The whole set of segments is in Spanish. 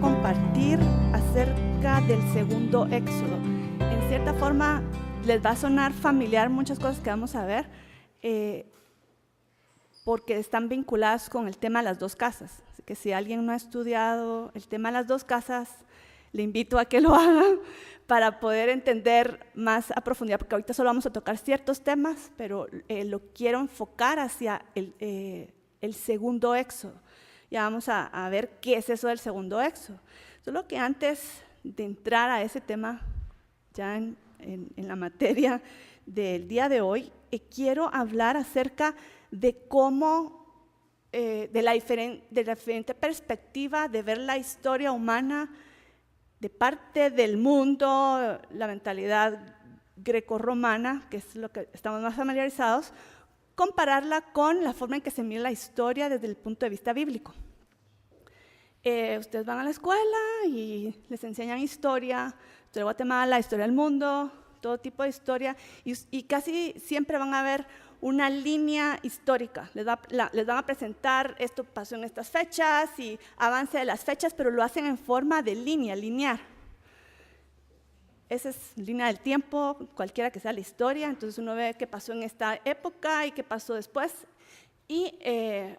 quiero compartir acerca del segundo éxodo. En cierta forma les va a sonar familiar muchas cosas que vamos a ver, porque están vinculadas con el tema de las dos casas. Así que si alguien no ha estudiado el tema de las dos casas, le invito a que lo haga para poder entender más a profundidad, porque ahorita solo vamos a tocar ciertos temas, pero lo quiero enfocar hacia el segundo éxodo. Ya vamos a ver qué es eso del segundo éxodo. Solo que antes de entrar a ese tema, ya en la materia del día de hoy, quiero hablar acerca de cómo, de la diferente perspectiva de ver la historia humana de parte del mundo, la mentalidad grecorromana, que es lo que estamos más familiarizados, compararla con la forma en que se mira la historia desde el punto de vista bíblico. Ustedes van a la escuela y les enseñan historia de Guatemala, historia del mundo, todo tipo de historia, y casi siempre van a ver una línea histórica. Les van a presentar, esto pasó en estas fechas y avance de las fechas, pero lo hacen en forma de línea, lineal. Esa es línea del tiempo, cualquiera que sea la historia. Entonces uno ve qué pasó en esta época y qué pasó después. Y el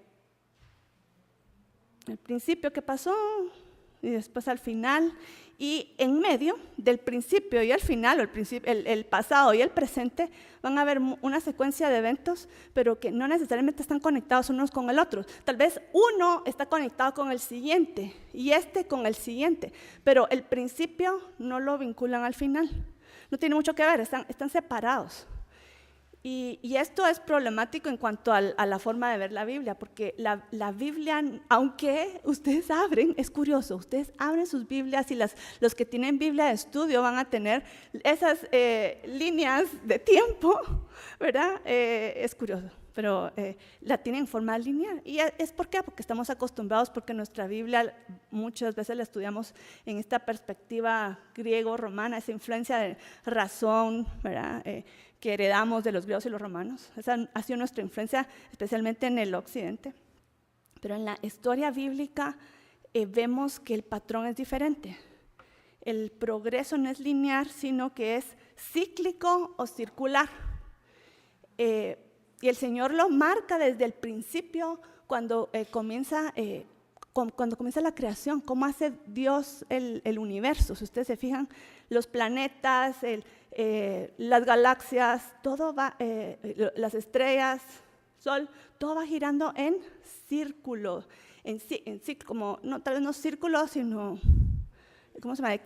principio qué pasó y después al final. Y en medio del principio y el final, o el pasado y el presente, van a haber una secuencia de eventos, pero que no necesariamente están conectados unos con el otro. Tal vez uno está conectado con el siguiente y este con el siguiente, pero el principio no lo vinculan al final. No tiene mucho que ver, están separados. Y esto es problemático en cuanto a la forma de ver la Biblia, porque la Biblia, aunque ustedes abren, es curioso, ustedes abren sus Biblias y los que tienen Biblia de estudio van a tener esas líneas de tiempo, ¿verdad? Es curioso, pero la tienen en forma lineal. ¿Y es por qué? Porque estamos acostumbrados, porque nuestra Biblia muchas veces la estudiamos en esta perspectiva griego-romana, esa influencia de razón, ¿verdad? Que heredamos de los griegos y los romanos. Esa ha sido nuestra influencia, especialmente en el occidente. Pero en la historia bíblica vemos que el patrón es diferente. El progreso no es lineal, sino que es cíclico o circular. Y el Señor lo marca desde el principio, cuando comienza la creación, cómo hace Dios el universo. Si ustedes se fijan, los planetas, las galaxias, todo va, las estrellas, sol, todo va girando en círculo, como, no, tal vez no círculo, sino, ¿cómo se llama?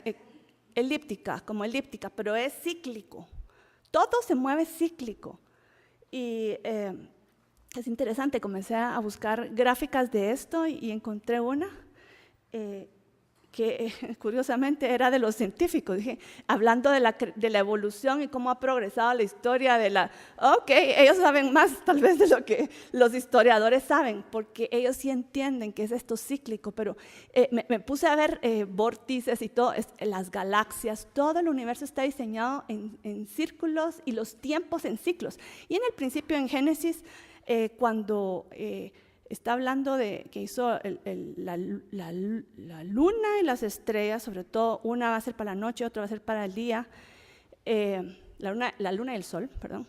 Elíptica, pero es cíclico. Todo se mueve cíclico. Y es interesante, comencé a buscar gráficas de esto y encontré una que curiosamente era de los científicos. Dije, hablando de la evolución y cómo ha progresado la historia ellos saben más tal vez de lo que los historiadores saben, porque ellos sí entienden que es esto cíclico, pero me puse a ver vórtices y todo, las galaxias, todo el universo está diseñado en círculos y los tiempos en ciclos. Y en el principio, en Génesis, cuando está hablando de que hizo la luna y las estrellas, sobre todo una va a ser para la noche, otra va a ser para el día, la luna y el sol, perdón.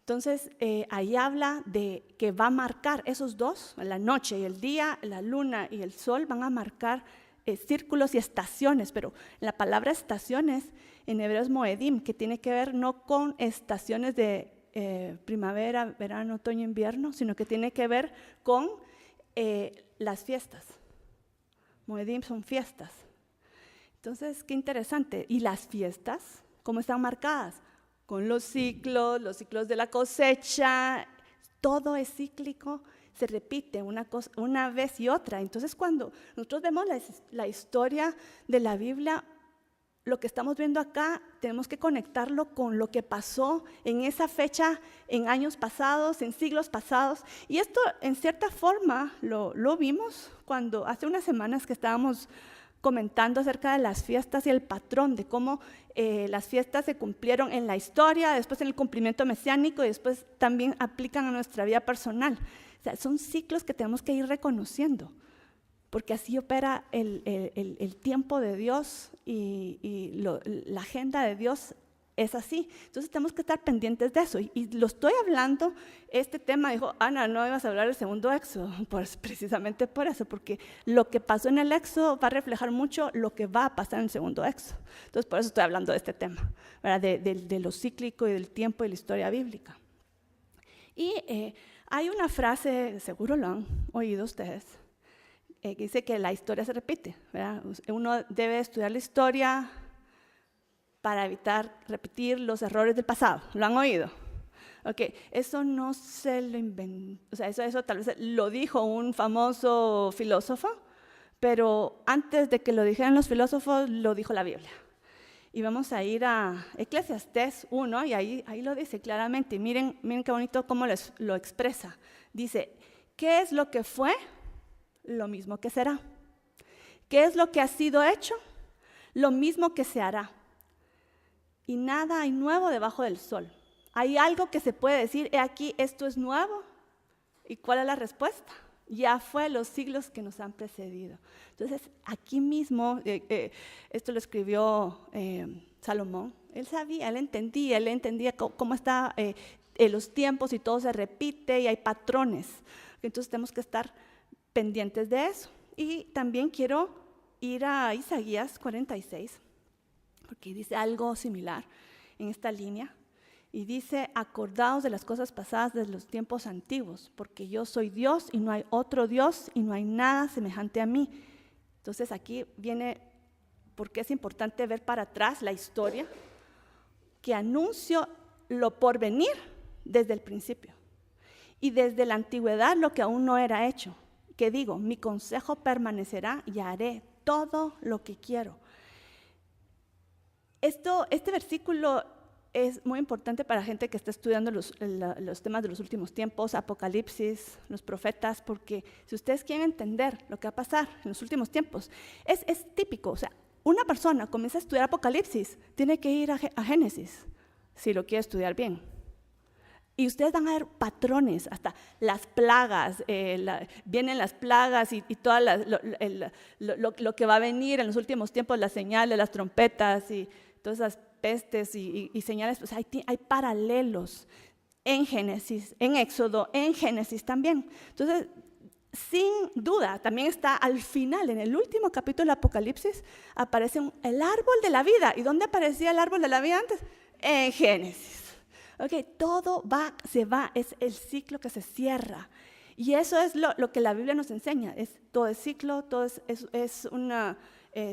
Entonces, ahí habla de que va a marcar esos dos, la noche y el día, la luna y el sol van a marcar círculos y estaciones, pero la palabra estaciones en hebreo es moedim, que tiene que ver no con estaciones de primavera, verano, otoño, invierno, sino que tiene que ver con las fiestas. Moedim son fiestas. Entonces, qué interesante. ¿Y las fiestas cómo están marcadas? Con los ciclos de la cosecha, todo es cíclico, se repite una vez y otra. Entonces, cuando nosotros vemos la historia de la Biblia, lo que estamos viendo acá, tenemos que conectarlo con lo que pasó en esa fecha, en años pasados, en siglos pasados. Y esto, en cierta forma, lo vimos cuando hace unas semanas que estábamos comentando acerca de las fiestas y el patrón, de cómo las fiestas se cumplieron en la historia, después en el cumplimiento mesiánico y después también aplican a nuestra vida personal. O sea, son ciclos que tenemos que ir reconociendo. porque así opera el tiempo de Dios y la agenda de Dios es así. Entonces tenemos que estar pendientes de eso. Y lo estoy hablando, este tema, dijo, Ana, no ibas a hablar del segundo éxodo. Pues precisamente por eso, porque lo que pasó en el éxodo va a reflejar mucho lo que va a pasar en el segundo éxodo. Entonces por eso estoy hablando de este tema, ¿verdad? De lo cíclico y del tiempo y la historia bíblica. Y hay una frase, seguro lo han oído ustedes, que dice que la historia se repite, ¿verdad? Uno debe estudiar la historia para evitar repetir los errores del pasado. ¿Lo han oído? Ok, eso no se lo inventó, o sea, eso tal vez lo dijo un famoso filósofo, pero antes de que lo dijeran los filósofos, lo dijo la Biblia. Y vamos a ir a Eclesiastés 1, y ahí lo dice claramente. Y miren qué bonito cómo lo expresa. Dice, ¿qué es lo que fue? Lo mismo que será. ¿Qué es lo que ha sido hecho? Lo mismo que se hará. Y nada hay nuevo debajo del sol. ¿Hay algo que se puede decir, he aquí, esto es nuevo? ¿Y cuál es la respuesta? Ya fue los siglos que nos han precedido. Entonces, aquí mismo, esto lo escribió Salomón, él sabía, él entendía cómo están los tiempos y todo se repite y hay patrones. Entonces, tenemos que estar pendientes de eso. Y también quiero ir a Isaías 46, porque dice algo similar en esta línea. Y dice, acordaos de las cosas pasadas de los tiempos antiguos, porque yo soy Dios y no hay otro Dios y no hay nada semejante a mí. Entonces aquí viene, porque es importante ver para atrás la historia, que anuncio lo por venir desde el principio. Y desde la antigüedad lo que aún no era hecho. Que digo, mi consejo permanecerá y haré todo lo que quiero. Este versículo es muy importante para gente que está estudiando los temas de los últimos tiempos, Apocalipsis, los profetas, porque si ustedes quieren entender lo que va a pasar en los últimos tiempos, es típico. O sea, una persona comienza a estudiar Apocalipsis, tiene que ir a Génesis, si lo quiere estudiar bien. Y ustedes van a ver patrones, hasta las plagas, vienen las plagas y todo lo que va a venir en los últimos tiempos, las señales, las trompetas y todas esas pestes y señales. Pues hay paralelos en Génesis, en Éxodo, en Génesis también. Entonces, sin duda, también está al final, en el último capítulo de Apocalipsis, aparece el árbol de la vida. ¿Y dónde aparecía el árbol de la vida antes? En Génesis. Okay, todo se va, es el ciclo que se cierra. Y eso es lo que la Biblia nos enseña. Todo es ciclo, todo es un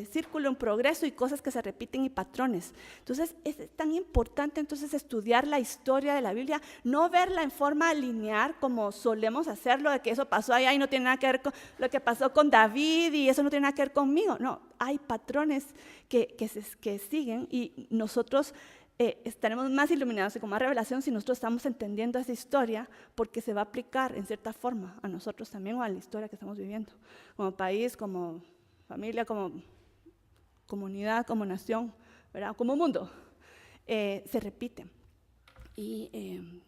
círculo, un progreso y cosas que se repiten y patrones. Entonces es tan importante estudiar la historia de la Biblia, no verla en forma lineal como solemos hacerlo, de que eso pasó allá y no tiene nada que ver con lo que pasó con David y eso no tiene nada que ver conmigo. No, hay patrones que siguen y nosotros estaremos más iluminados y con más revelación si nosotros estamos entendiendo esa historia, porque se va a aplicar en cierta forma a nosotros también o a la historia que estamos viviendo, como país, como familia, como comunidad, como nación, ¿verdad? Como mundo. Se repite. Y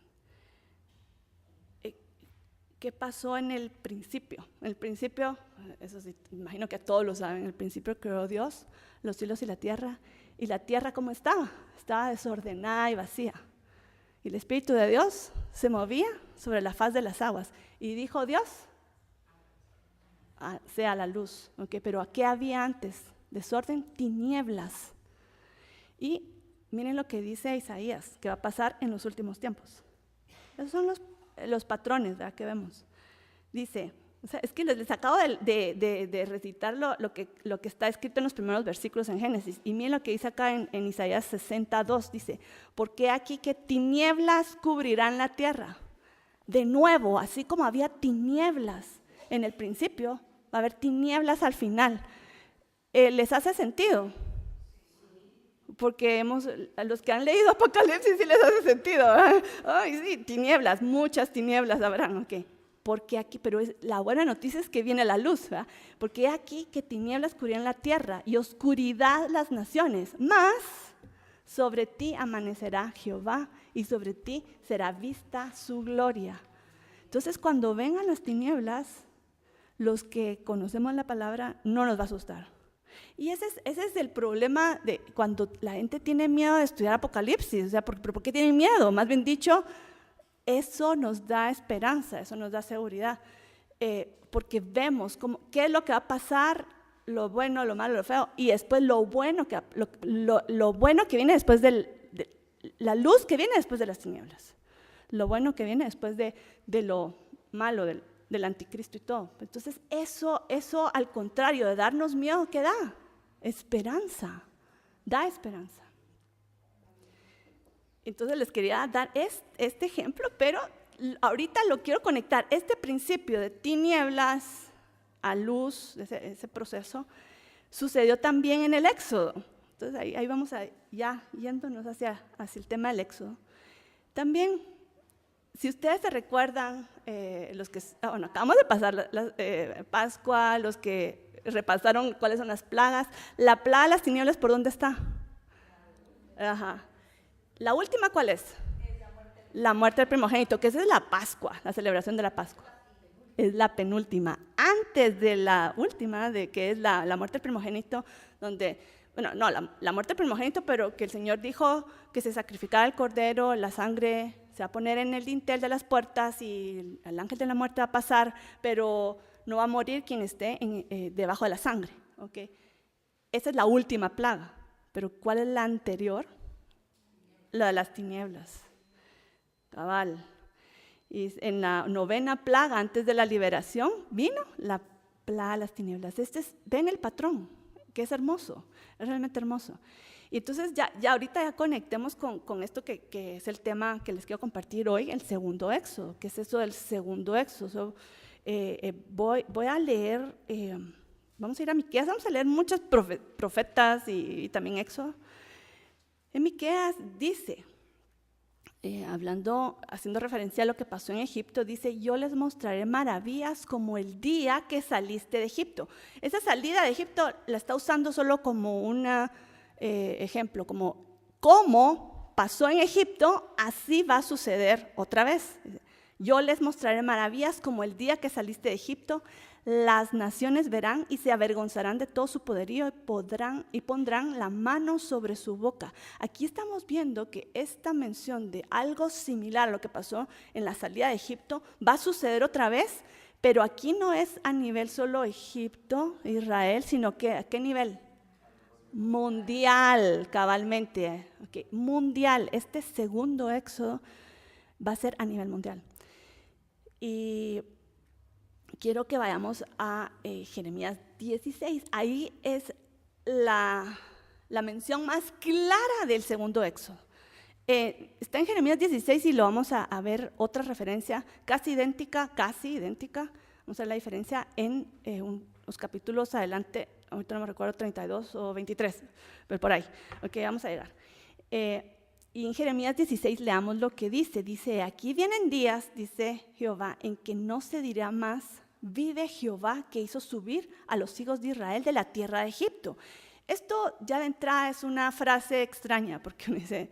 ¿qué pasó en el principio? En el principio, eso sí, imagino que todos lo saben, en el principio creó Dios los cielos y la tierra ¿cómo estaba? Estaba desordenada y vacía. Y el Espíritu de Dios se movía sobre la faz de las aguas. Y dijo Dios, sea la luz. Okay, pero ¿qué había antes? Desorden, tinieblas. Y miren lo que dice Isaías, que va a pasar en los últimos tiempos. Esos son los patrones, ¿verdad?, que vemos. Dice, o sea, es que les acabo de recitar lo que está escrito en los primeros versículos en Génesis. Y miren lo que dice acá en Isaías 62. Dice, porque aquí que tinieblas cubrirán la tierra. De nuevo, así como había tinieblas en el principio, va a haber tinieblas al final. ¿Les hace sentido? Porque a los que han leído Apocalipsis sí les hace sentido. Ay, sí, tinieblas, muchas tinieblas habrán, ok. Porque aquí, pero la buena noticia es que viene la luz, ¿verdad? Porque aquí que tinieblas cubrirán la tierra y oscuridad las naciones, mas sobre ti amanecerá Jehová y sobre ti será vista su gloria. Entonces, cuando vengan las tinieblas, los que conocemos la palabra no nos va a asustar. Y ese es el problema de cuando la gente tiene miedo de estudiar Apocalipsis. O sea, ¿por qué tienen miedo? Más bien dicho, eso nos da esperanza, eso nos da seguridad, porque vemos qué es lo que va a pasar, lo bueno, lo malo, lo feo, y después lo bueno que viene después de la luz que viene después de las tinieblas, lo bueno que viene después de lo malo, del anticristo y todo. Entonces eso al contrario de darnos miedo, ¿qué da? Esperanza, da esperanza. Entonces les quería dar este ejemplo, pero ahorita lo quiero conectar. Este principio de tinieblas a luz, ese proceso, sucedió también en el Éxodo. Entonces ahí vamos ya yéndonos hacia el tema del Éxodo. También, si ustedes se recuerdan, acabamos de pasar la Pascua, los que repasaron cuáles son las plagas. La plaga de las tinieblas, ¿por dónde está? Ajá. ¿La última cuál es? La muerte del primogénito, que esa es la Pascua, la celebración de la Pascua. Es la penúltima. Antes de la última, de que es la muerte del primogénito, donde, la muerte del primogénito, pero que el Señor dijo que se sacrificara el cordero, la sangre se va a poner en el dintel de las puertas y el ángel de la muerte va a pasar, pero no va a morir quien esté debajo de la sangre. ¿Okay? Esa es la última plaga. Pero ¿cuál es la anterior? La de las tinieblas. Cabal. Y en la 9ª plaga, antes de la liberación, vino la plaga de las tinieblas. Ven el patrón, que es hermoso, es realmente hermoso. Y entonces ya ahorita conectemos con esto que es el tema que les quiero compartir hoy, el segundo éxodo. ¿Qué es eso del segundo éxodo? Voy a leer, vamos a ir a Miqueas, vamos a leer muchos profetas y también éxodo. En Miqueas dice, haciendo referencia a lo que pasó en Egipto, dice: yo les mostraré maravillas como el día que saliste de Egipto. Esa salida de Egipto la está usando solo como un ejemplo, como pasó en Egipto, así va a suceder otra vez. Yo les mostraré maravillas como el día que saliste de Egipto. Las naciones verán y se avergonzarán de todo su poderío y pondrán la mano sobre su boca. Aquí estamos viendo que esta mención de algo similar a lo que pasó en la salida de Egipto va a suceder otra vez, pero aquí no es a nivel solo Egipto, Israel, sino que ¿a qué nivel? Mundial, cabalmente. Okay. Mundial. Este segundo éxodo va a ser a nivel mundial. Y quiero que vayamos a Jeremías 16. Ahí es la mención más clara del segundo éxodo. Está en Jeremías 16 y lo vamos a ver otra referencia casi idéntica. Vamos a ver la diferencia en unos capítulos adelante. Ahorita no me recuerdo, 32 o 23, pero por ahí. Ok, vamos a llegar. Y en Jeremías 16 leamos lo que dice. Dice: aquí vienen días, dice Jehová, en que no se dirá más: vive Jehová, que hizo subir a los hijos de Israel de la tierra de Egipto. Esto ya de entrada es una frase extraña, porque uno dice,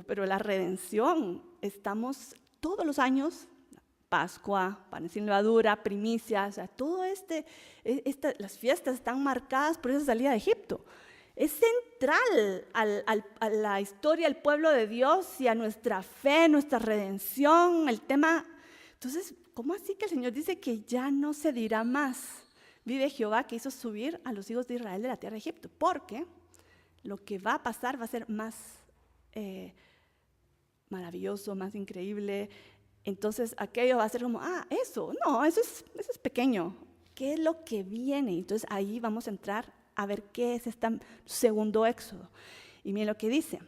pero la redención, estamos todos los años, Pascua, panes sin levadura, primicias, o sea, todo las fiestas están marcadas por esa salida de Egipto. Es central a la historia del pueblo de Dios y a nuestra fe, nuestra redención, el tema. Entonces, ¿cómo así que el Señor dice que ya no se dirá más: vive Jehová, que hizo subir a los hijos de Israel de la tierra de Egipto? Porque lo que va a pasar va a ser más maravilloso, más increíble. Entonces aquello va a ser como, eso es pequeño. ¿Qué es lo que viene? Entonces ahí vamos a entrar a ver qué es este segundo éxodo. Y miren lo que dice.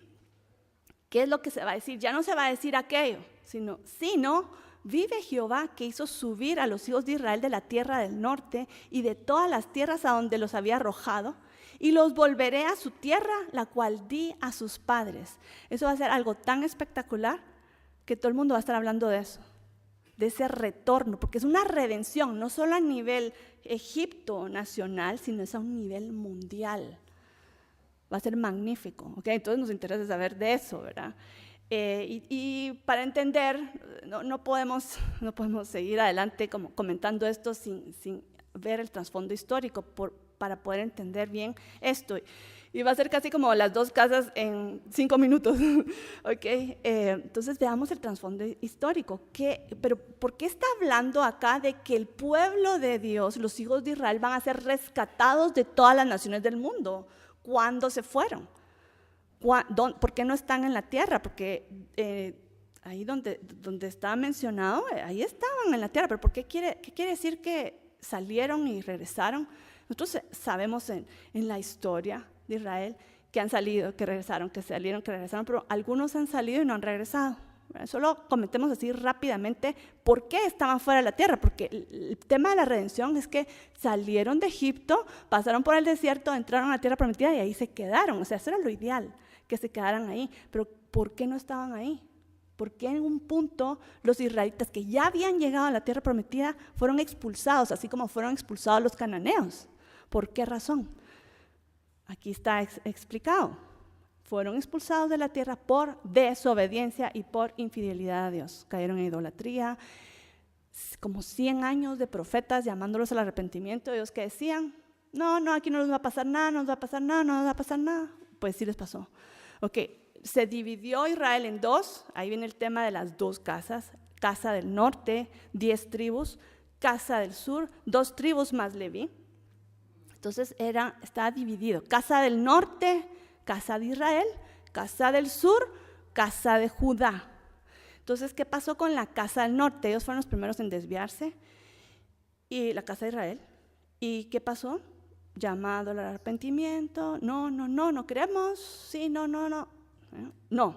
¿Qué es lo que se va a decir? Ya no se va a decir aquello, sino vive Jehová, que hizo subir a los hijos de Israel de la tierra del norte y de todas las tierras a donde los había arrojado, y los volveré a su tierra, la cual di a sus padres. Eso va a ser algo tan espectacular que todo el mundo va a estar hablando de eso, de ese retorno, porque es una redención, no solo a nivel Egipto nacional, sino es a un nivel mundial. Va a ser magnífico, ¿ok? Entonces nos interesa saber de eso, ¿verdad? Y para entender, no podemos seguir adelante como comentando esto sin ver el trasfondo histórico para poder entender bien esto. Y va a ser casi como las 2 casas en 5 minutos. ¿Okay? Entonces veamos el trasfondo histórico. Pero ¿por qué está hablando acá de que el pueblo de Dios, los hijos de Israel, van a ser rescatados de todas las naciones del mundo? ¿Cuándo se fueron? ¿Por qué no están en la tierra? Porque ahí donde está mencionado, ahí estaban en la tierra. ¿Pero qué quiere decir que salieron y regresaron? Nosotros sabemos en la historia de Israel que han salido, que regresaron, que salieron, que regresaron, pero algunos han salido y no han regresado. Solo comentemos así rápidamente por qué estaban fuera de la tierra, porque el tema de la redención es que salieron de Egipto, pasaron por el desierto, entraron a la tierra prometida y ahí se quedaron. O sea, eso era lo ideal, que se quedaran ahí. Pero ¿por qué no estaban ahí? ¿Por qué en un punto los israelitas que ya habían llegado a la tierra prometida fueron expulsados, así como fueron expulsados los cananeos? ¿Por qué razón? Aquí está explicado. Fueron expulsados de la tierra por desobediencia y por infidelidad a Dios. Cayeron en idolatría. Como 100 años de profetas llamándolos al arrepentimiento. Ellos que decían, no, aquí no nos va a pasar nada, no nos va a pasar nada, no nos va a pasar nada. Pues sí les pasó. Ok, se dividió Israel en 2. Ahí viene el tema de las 2 casas. Casa del norte, 10 tribus. Casa del sur, 2 tribus más Leví. Entonces estaba dividido. Casa del norte, casa de Israel. Casa del sur, casa de Judá. Entonces, ¿qué pasó con la casa del norte? Ellos fueron los primeros en desviarse. Y la casa de Israel. ¿Y qué pasó? Llamado al arrepentimiento. No queremos. Sí, no. No,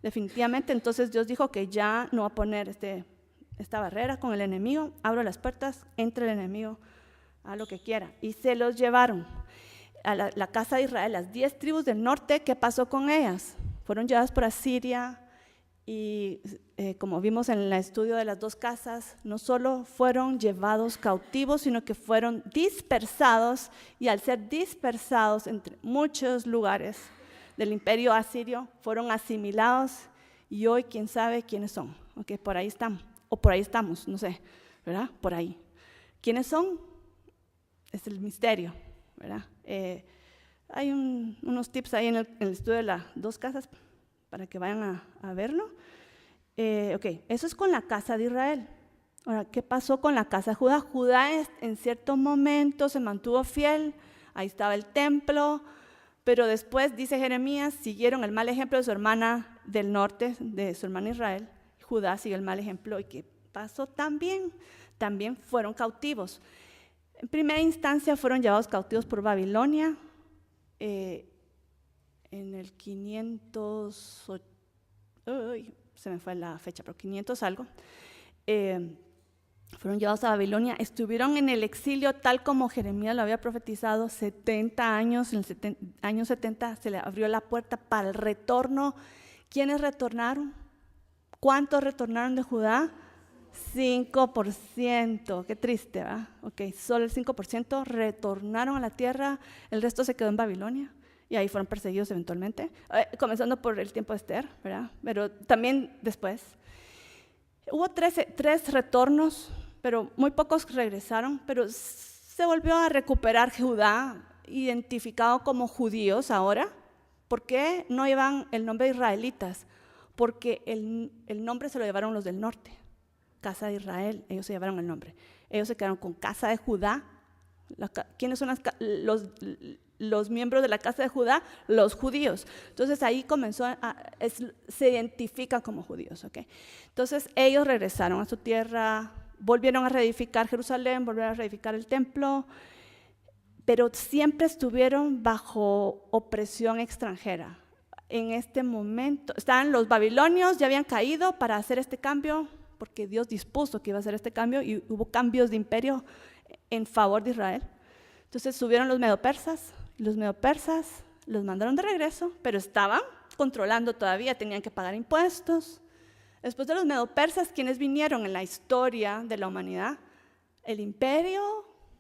definitivamente. Entonces Dios dijo que ya no va a poner esta barrera con el enemigo. Abro las puertas, entra el enemigo a lo que quiera. Y se los llevaron a la casa de Israel, las 10 tribus del norte. ¿Qué pasó con ellas? Fueron llevadas por Asiria y como vimos en el estudio de las 2 casas, no solo fueron llevados cautivos, sino que fueron dispersados, y al ser dispersados entre muchos lugares del imperio asirio, fueron asimilados, y hoy quién sabe quiénes son. Okay, por ahí están, o por ahí estamos, no sé, ¿verdad? Por ahí. ¿Quiénes son? Es el misterio, ¿verdad? Hay unos tips ahí en el estudio de las 2 casas para que vayan a verlo. Ok, eso es con la casa de Israel. Ahora, ¿qué pasó con la casa de Judá? Judá en cierto momento se mantuvo fiel, ahí estaba el templo, pero después, dice Jeremías, siguieron el mal ejemplo de su hermana del norte, de su hermana Israel. Judá siguió el mal ejemplo. ¿Y qué pasó? También fueron cautivos. En primera instancia fueron llevados cautivos por Babilonia, en el 500, se me fue la fecha, pero 500 algo. Fueron llevados a Babilonia, estuvieron en el exilio tal como Jeremías lo había profetizado, 70 años, en el año 70 se le abrió la puerta para el retorno. ¿Quiénes retornaron? ¿Cuántos retornaron de Judá? 5%, qué triste, ¿verdad? Ok, solo el 5% retornaron a la tierra, el resto se quedó en Babilonia y ahí fueron perseguidos eventualmente, comenzando por el tiempo de Esther, ¿verdad? Pero también después. Hubo 3 retornos, pero muy pocos regresaron, pero se volvió a recuperar Judá, identificado como judíos ahora. ¿Por qué no llevan el nombre de israelitas? Porque el nombre se lo llevaron los del norte. Casa de Israel, ellos se llevaron el nombre. Ellos se quedaron con casa de Judá. ¿Quiénes son los miembros de la casa de Judá? Los judíos. Entonces ahí se identifican como judíos. ¿Okay? Entonces ellos regresaron a su tierra, volvieron a reedificar Jerusalén, volvieron a reedificar el templo, pero siempre estuvieron bajo opresión extranjera. En este momento, los babilonios, ya habían caído para hacer este cambio, porque Dios dispuso que iba a hacer este cambio y hubo cambios de imperio en favor de Israel. Entonces subieron los medopersas, y los medopersas los mandaron de regreso, pero estaban controlando todavía, tenían que pagar impuestos. Después de los medopersas, ¿quiénes vinieron en la historia de la humanidad? El imperio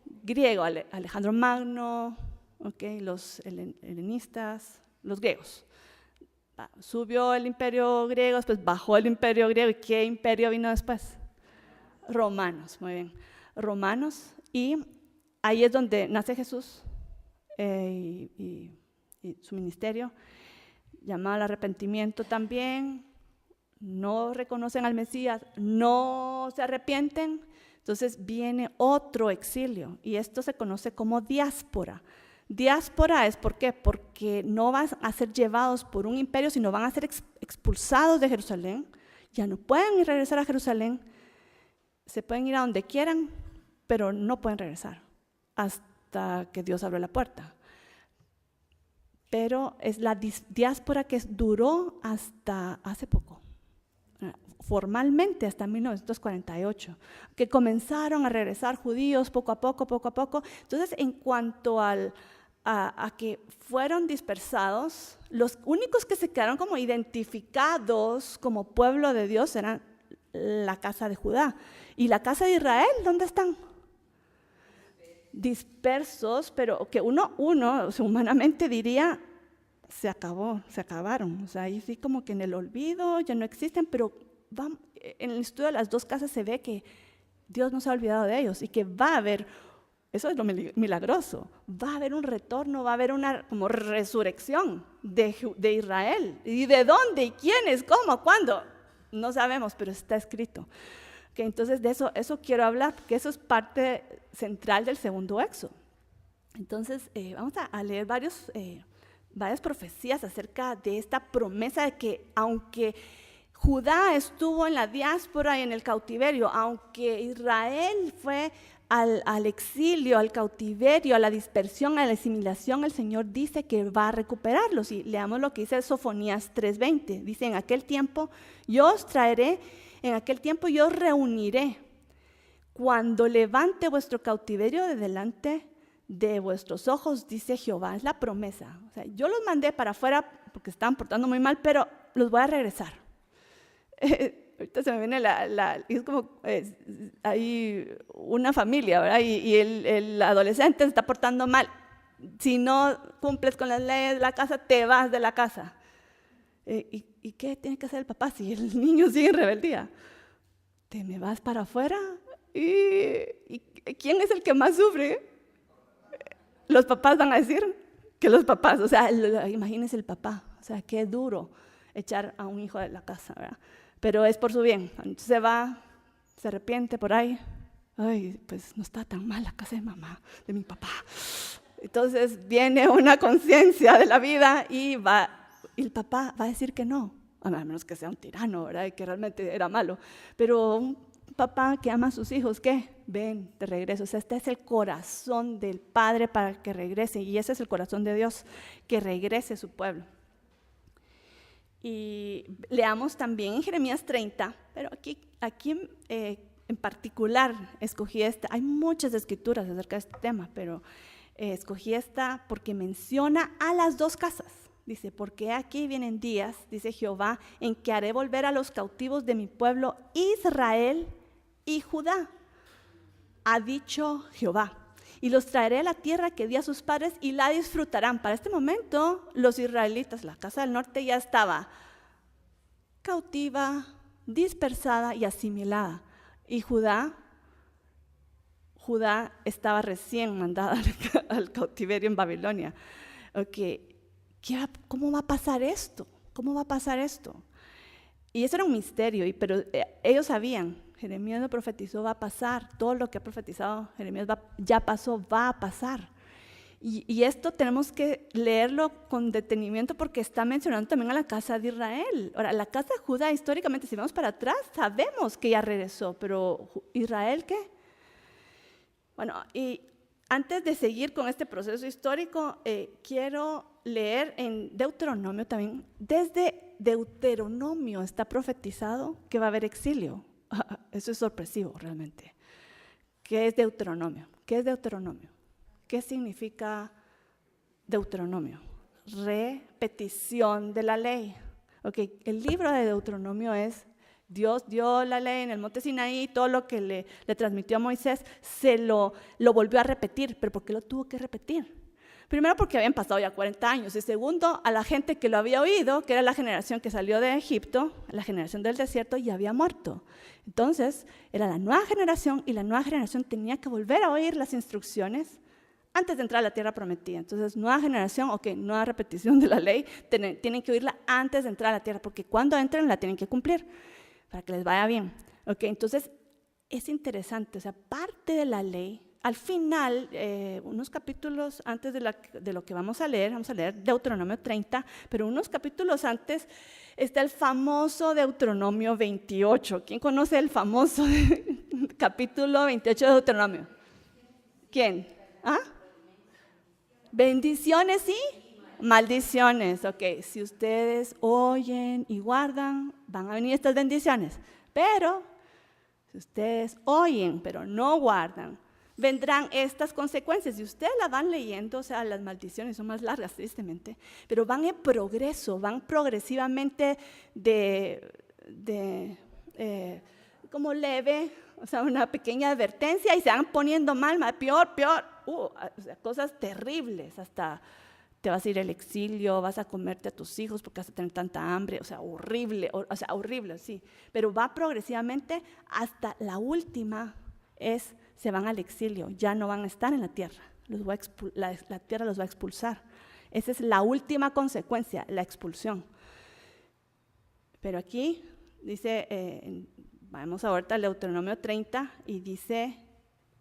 griego, Alejandro Magno, okay, los helenistas, los griegos. subió el imperio griego, después bajó el imperio griego. ¿Y qué imperio vino después? Romanos, muy bien. Romanos, y ahí es donde nace Jesús y su ministerio, llamado al arrepentimiento también. No reconocen al Mesías, no se arrepienten, entonces viene otro exilio, y esto se conoce como diáspora. Diáspora es ¿por qué? Porque no van a ser llevados por un imperio, sino van a ser expulsados de Jerusalén. Ya no pueden regresar a Jerusalén, se pueden ir a donde quieran, pero no pueden regresar hasta que Dios abre la puerta. Pero es la diáspora que duró hasta hace poco, formalmente hasta 1948, que comenzaron a regresar judíos poco a poco. Entonces, en cuanto a que fueron dispersados, los únicos que se quedaron como identificados como pueblo de Dios eran la casa de Judá. ¿Y la casa de Israel dónde están? Dispersos, pero que uno o sea, humanamente diría, se acabaron. O sea, ahí sí como que en el olvido ya no existen, pero en el estudio de las dos casas se ve que Dios no se ha olvidado de ellos y que va a haber, eso es lo milagroso, va a haber un retorno, va a haber una como resurrección de Israel. ¿Y de dónde? ¿Y quiénes? ¿Cómo? ¿Cuándo? No sabemos, pero está escrito. Okay, entonces de eso quiero hablar, porque eso es parte central del segundo éxodo. Entonces vamos a leer varias profecías acerca de esta promesa de que aunque Judá estuvo en la diáspora y en el cautiverio, aunque Israel fue al exilio, al cautiverio, a la dispersión, a la asimilación, el Señor dice que va a recuperarlos. Y leamos lo que dice Sofonías 3:20. Dice, en aquel tiempo yo os reuniré, cuando levante vuestro cautiverio de delante de vuestros ojos, dice Jehová. Es la promesa. O sea, yo los mandé para afuera porque estaban portando muy mal, pero los voy a regresar. Ahorita se me viene es como hay una familia, ¿verdad? Y el adolescente se está portando mal. Si no cumples con las leyes de la casa, te vas de la casa. ¿Y qué tiene que hacer el papá si el niño sigue en rebeldía? ¿Te me vas para afuera? ¿Y quién es el que más sufre? Los papás van a decir que los papás, o sea, imagínense el papá, o sea, qué duro echar a un hijo de la casa, ¿verdad? Pero es por su bien. Se va, se arrepiente por ahí. Ay, pues no está tan mal la casa de mamá, de mi papá. Entonces viene una conciencia de la vida y el papá va a decir que no, a menos que sea un tirano, ¿verdad? Y que realmente era malo. Pero un papá que ama a sus hijos, ¿qué? Ven de regreso. O sea, este es el corazón del Padre para que regrese, y ese es el corazón de Dios, que regrese su pueblo. Y leamos también en Jeremías 30, pero aquí en particular escogí esta. Hay muchas escrituras acerca de este tema, pero escogí esta porque menciona a las dos casas. Dice, porque aquí vienen días, dice Jehová, en que haré volver a los cautivos de mi pueblo Israel y Judá, ha dicho Jehová. Y los traeré a la tierra que di a sus padres y la disfrutarán. Para este momento, los israelitas, la casa del norte ya estaba cautiva, dispersada y asimilada. Y Judá estaba recién mandada al cautiverio en Babilonia. Okay. ¿Cómo va a pasar esto? ¿Cómo va a pasar esto? Y eso era un misterio, pero ellos sabían. Jeremías lo profetizó, va a pasar. Todo lo que ha profetizado Jeremías ya pasó, va a pasar. Y esto tenemos que leerlo con detenimiento porque está mencionando también a la casa de Israel. Ahora, la casa de Judá, históricamente, si vamos para atrás, sabemos que ya regresó, pero ¿Israel qué? Bueno, y antes de seguir con este proceso histórico, quiero leer en Deuteronomio también. Desde Deuteronomio está profetizado que va a haber exilio. Eso es sorpresivo realmente. ¿Qué es Deuteronomio? ¿Qué es Deuteronomio? ¿Qué significa Deuteronomio? Repetición de la ley. Okay. El libro de Deuteronomio es, Dios dio la ley en el monte Sinaí, todo lo que le transmitió a Moisés, se lo volvió a repetir. ¿Pero por qué lo tuvo que repetir? Primero porque habían pasado ya 40 años, y segundo, a la gente que lo había oído, que era la generación que salió de Egipto, la generación del desierto, ya había muerto. Entonces, era la nueva generación, y la nueva generación tenía que volver a oír las instrucciones antes de entrar a la tierra prometida. Entonces, nueva generación, nueva repetición de la ley, tienen que oírla antes de entrar a la tierra, porque cuando entren la tienen que cumplir, para que les vaya bien. Entonces, es interesante, o sea, parte de la ley. Al final, unos capítulos antes de lo que vamos a leer Deuteronomio 30, pero unos capítulos antes está el famoso Deuteronomio 28. ¿Quién conoce el famoso capítulo 28 de Deuteronomio? ¿Quién? ¿Ah? Bendiciones y maldiciones. Si ustedes oyen y guardan, van a venir estas bendiciones. Pero si ustedes oyen, pero no guardan, vendrán estas consecuencias, y ustedes las van leyendo. Las maldiciones son más largas, tristemente, pero van en progreso, van progresivamente como leve, una pequeña advertencia, y se van poniendo mal, peor, cosas terribles, hasta te vas a ir al exilio, vas a comerte a tus hijos porque vas a tener tanta hambre, horrible, sí, pero va progresivamente hasta la última se van al exilio, ya no van a estar en la tierra, la tierra los va a expulsar. Esa es la última consecuencia, la expulsión. Pero aquí dice, vamos ahorita al Deuteronomio 30, y dice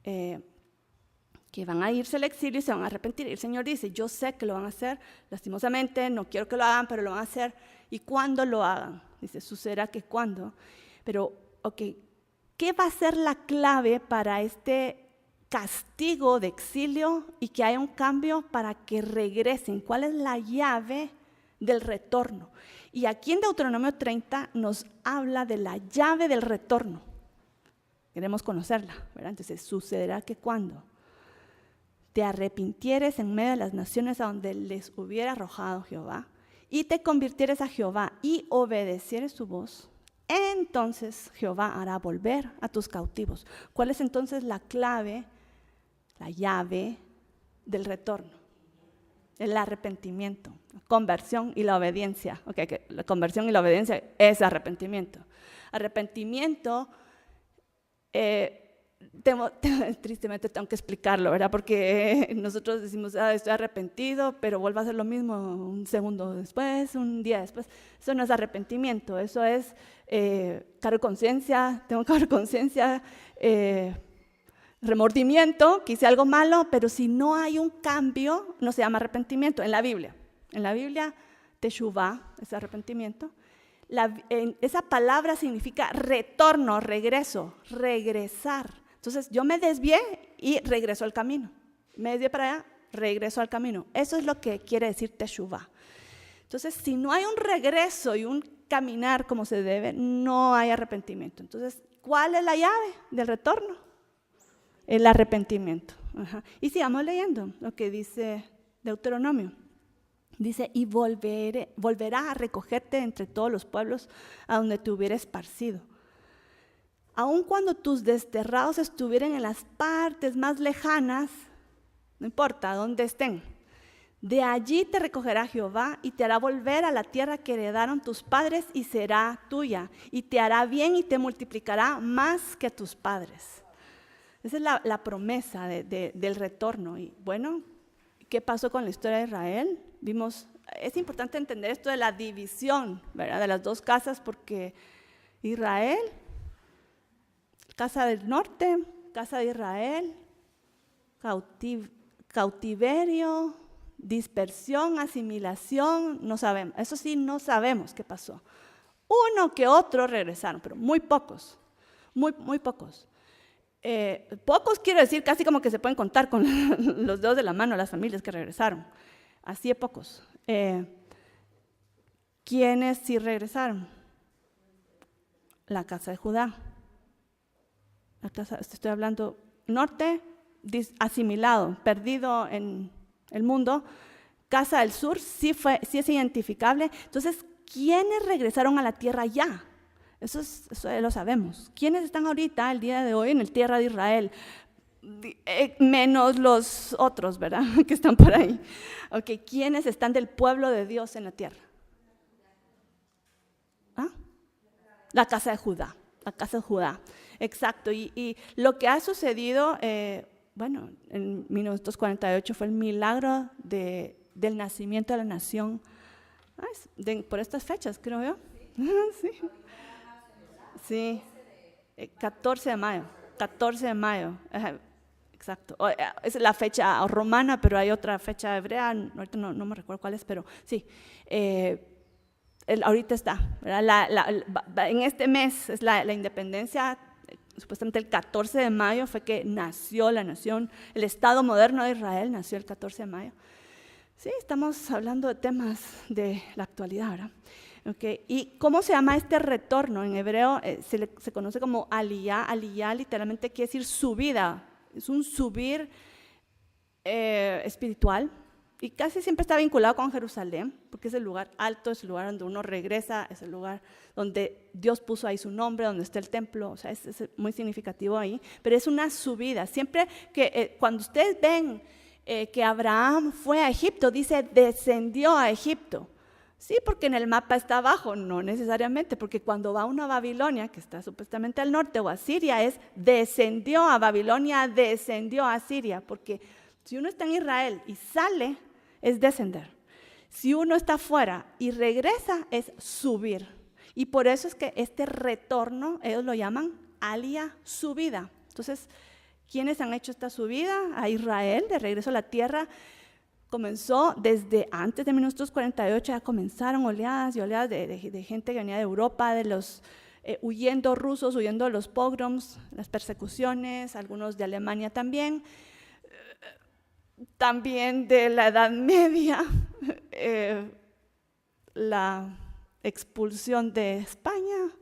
que van a irse al exilio y se van a arrepentir. Y el Señor dice, yo sé que lo van a hacer, lastimosamente, no quiero que lo hagan, pero lo van a hacer. ¿Y cuándo lo hagan? Dice, sucederá que cuándo. Pero, ¿qué va a ser la clave para este castigo de exilio y que haya un cambio para que regresen? ¿Cuál es la llave del retorno? Y aquí en Deuteronomio 30 nos habla de la llave del retorno. Queremos conocerla, ¿verdad? Entonces, sucederá que cuando te arrepintieres en medio de las naciones a donde les hubiera arrojado Jehová, y te convirtieres a Jehová y obedecieres su voz, entonces Jehová hará volver a tus cautivos. ¿Cuál es entonces la clave, la llave del retorno? El arrepentimiento, la conversión y la obediencia. La conversión y la obediencia es arrepentimiento. Arrepentimiento, tristemente tengo que explicarlo, ¿verdad? Porque nosotros decimos, estoy arrepentido, pero vuelvo a hacer lo mismo un segundo después, un día después. Eso no es arrepentimiento, eso es cargo de conciencia, tengo cargo de conciencia, remordimiento, que hice algo malo, pero si no hay un cambio, no se llama arrepentimiento. En la Biblia, teshuvah es arrepentimiento. Esa palabra significa retorno, regreso, regresar. Entonces yo me desvié y regreso al camino. Me desvié para allá, regreso al camino. Eso es lo que quiere decir teshuvah. Entonces, si no hay un regreso y un caminar como se debe, no hay arrepentimiento. Entonces, ¿cuál es la llave del retorno? El arrepentimiento. Y sigamos leyendo lo que dice Deuteronomio. Dice, y volverá a recogerte entre todos los pueblos a donde te hubiera esparcido. Aun cuando tus desterrados estuvieran en las partes más lejanas, no importa dónde estén, de allí te recogerá Jehová y te hará volver a la tierra que heredaron tus padres y será tuya, y te hará bien y te multiplicará más que tus padres. Esa es la promesa del retorno. Y bueno, ¿qué pasó con la historia de Israel? Es importante entender esto de la división, ¿verdad? De las dos casas, porque Israel, casa del norte, casa de Israel, cautiverio, dispersión, asimilación, no sabemos. Eso sí, no sabemos qué pasó. Uno que otro regresaron, pero muy pocos, muy pocos. Pocos quiero decir casi como que se pueden contar con los dedos de la mano las familias que regresaron. Así de pocos. ¿Quiénes sí regresaron? La casa de Judá. Estoy hablando norte, asimilado, perdido en el mundo. Casa del sur sí es identificable. Entonces, ¿quiénes regresaron a la tierra ya? Eso lo sabemos. ¿Quiénes están ahorita, el día de hoy, en la tierra de Israel? menos los otros, ¿verdad? Que están por ahí. Ok, ¿quiénes están del pueblo de Dios en la tierra? ¿Ah? La casa de Judá, la casa de Judá, exacto. Y lo que ha sucedido, bueno, en 1948 fue el milagro del nacimiento de la nación, por estas fechas, creo yo. Sí, sí. 14 de mayo, 14 de mayo, exacto. Es la fecha romana, pero hay otra fecha hebrea, ahorita no me recuerdo cuál es, pero sí. Ahorita está, en este mes es la independencia, supuestamente el 14 de mayo fue que nació la nación, el Estado moderno de Israel nació el 14 de mayo. Sí, estamos hablando de temas de la actualidad, ¿verdad? Okay. ¿Y cómo se llama este retorno? En hebreo se conoce como aliyá. Aliyá literalmente quiere decir subida, es un subir espiritual. Y casi siempre está vinculado con Jerusalén, porque es el lugar alto, es el lugar donde uno regresa, es el lugar donde Dios puso ahí su nombre, donde está el templo, o sea, es muy significativo ahí, pero es una subida. Siempre que cuando ustedes ven que Abraham fue a Egipto, dice descendió a Egipto. Sí, porque en el mapa está abajo, no necesariamente, porque cuando va uno a Babilonia, que está supuestamente al norte, o a Siria, es descendió a Babilonia, descendió a Siria, porque si uno está en Israel y sale, es descender. Si uno está fuera y regresa, es subir. Y por eso es que este retorno, ellos lo llaman aliyá, subida. Entonces, ¿quiénes han hecho esta subida a Israel, de regreso a la tierra? Comenzó desde antes de 1948, ya comenzaron oleadas y oleadas de gente que venía de Europa, de los huyendo rusos, huyendo de los pogroms, las persecuciones, algunos de Alemania también. También de la Edad Media, la expulsión de España.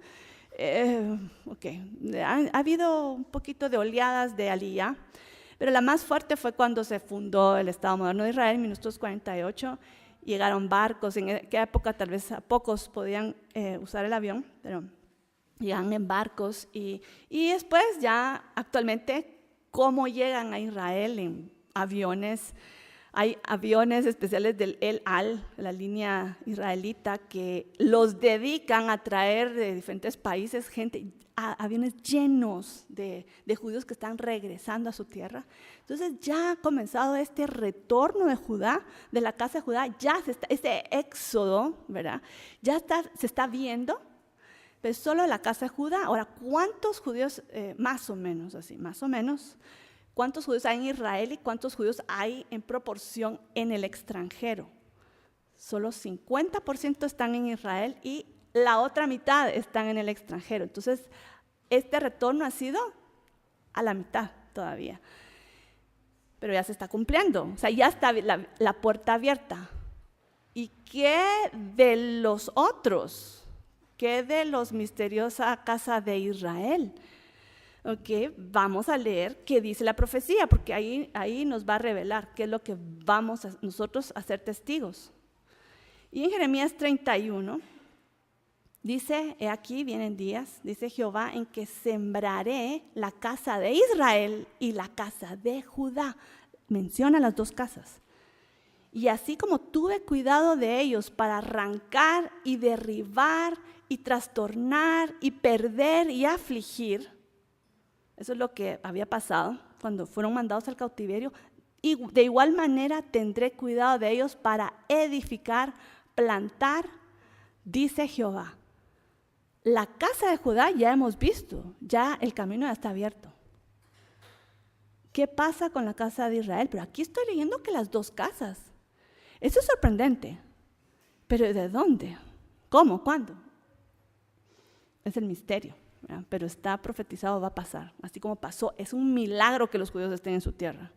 Ha habido un poquito de oleadas de aliyá, pero la más fuerte fue cuando se fundó el Estado moderno de Israel en 1948. Llegaron barcos, en aquella época tal vez pocos podían usar el avión, pero llegan en barcos y después ya actualmente cómo llegan a Israel en aviones. Hay aviones especiales del El Al, la línea israelita, que los dedican a traer de diferentes países gente, aviones llenos de judíos que están regresando a su tierra. Entonces ya ha comenzado este retorno de Judá, de la casa de Judá, ya este éxodo, ¿verdad? Ya se está viendo, pero solo la casa de Judá. Ahora, ¿cuántos judíos, más o menos así, más o menos, cuántos judíos hay en Israel y cuántos judíos hay en proporción en el extranjero? Solo 50% están en Israel y la otra mitad están en el extranjero. Entonces, este retorno ha sido a la mitad todavía. Pero ya se está cumpliendo, o sea, ya está la puerta abierta. ¿Y qué de los otros? ¿Qué de los misteriosa casa de Israel? Okay, vamos a leer qué dice la profecía, porque ahí nos va a revelar qué es lo que vamos nosotros a ser testigos. Y en Jeremías 31 dice, he aquí vienen días, dice Jehová, en que sembraré la casa de Israel y la casa de Judá. Menciona las dos casas. Y así como tuve cuidado de ellos para arrancar y derribar y trastornar y perder y afligir, eso es lo que había pasado cuando fueron mandados al cautiverio. Y de igual manera tendré cuidado de ellos para edificar, plantar, dice Jehová. La casa de Judá ya hemos visto, ya el camino ya está abierto. ¿Qué pasa con la casa de Israel? Pero aquí estoy leyendo que las dos casas. Eso es sorprendente. ¿Pero de dónde? ¿Cómo? ¿Cuándo? Es el misterio. Pero está profetizado, va a pasar, así como pasó. Es un milagro que los judíos estén en su tierra.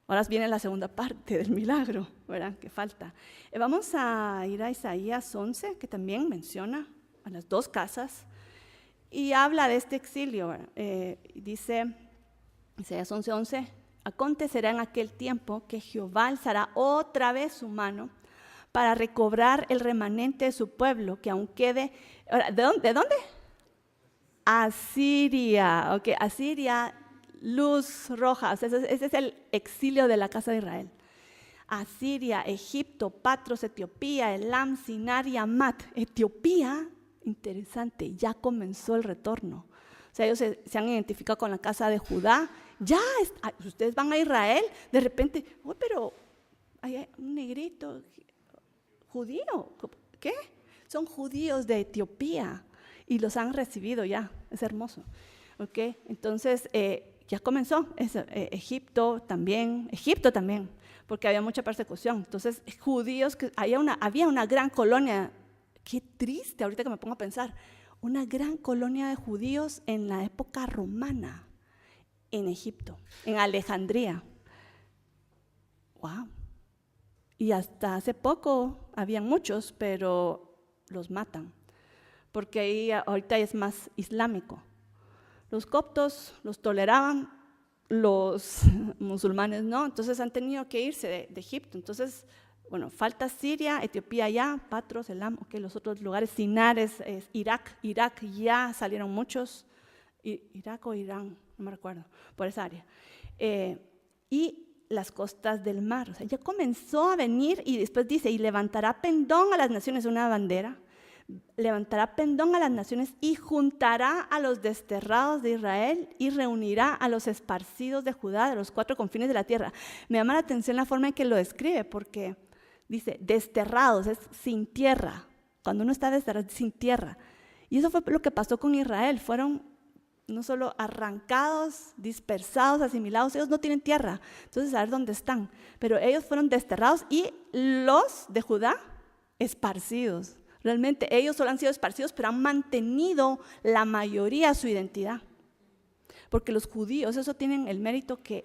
Ahora viene la segunda parte del milagro, ¿verdad? Que falta. Vamos a ir a Isaías 11, que también menciona a las dos casas y habla de este exilio. Dice Isaías 11:11, acontecerá en aquel tiempo que Jehová alzará otra vez su mano para recobrar el remanente de su pueblo, que aún quede. ¿De dónde? Asiria. Okay. Asiria luz roja. O sea, ese es el exilio de la casa de Israel. Asiria, Egipto, Patros, Etiopía, Elam, Sinar y Amat. Etiopía, interesante, ya comenzó el retorno. O sea, ellos se han identificado con la casa de Judá. Ustedes van a Israel, de repente, pero hay un negrito judío. ¿Qué? Son judíos de Etiopía y los han recibido ya. Es hermoso. ¿Okay? Entonces, ya comenzó. Egipto también, porque había mucha persecución. Entonces, judíos, había una gran colonia. Qué triste, ahorita que me pongo a pensar, una gran colonia de judíos en la época romana, en Egipto, en Alejandría. ¡Wow! Y hasta hace poco habían muchos, pero los matan, porque ahí ahorita es más islámico. Los coptos los toleraban, los musulmanes no, entonces han tenido que irse de Egipto. Entonces, bueno, falta Siria, Etiopía ya, Patros, Elam, los otros lugares, Sinar es Irak ya salieron muchos, Irak o Irán, no me recuerdo, por esa área. Y las costas del mar, o sea, ya comenzó a venir y después dice, y levantará pendón a las naciones, una bandera, levantará pendón a las naciones y juntará a los desterrados de Israel y reunirá a los esparcidos de Judá de los 4 confines de la tierra. Me llama la atención la forma en que lo describe, porque dice desterrados, es sin tierra. Cuando uno está desterrado, es sin tierra. Y eso fue lo que pasó con Israel. Fueron no solo arrancados, dispersados, asimilados, ellos no tienen tierra. Entonces, a ver dónde están. Pero ellos fueron desterrados y los de Judá esparcidos. Realmente ellos solo han sido esparcidos, pero han mantenido la mayoría su identidad. Porque los judíos, eso tienen el mérito que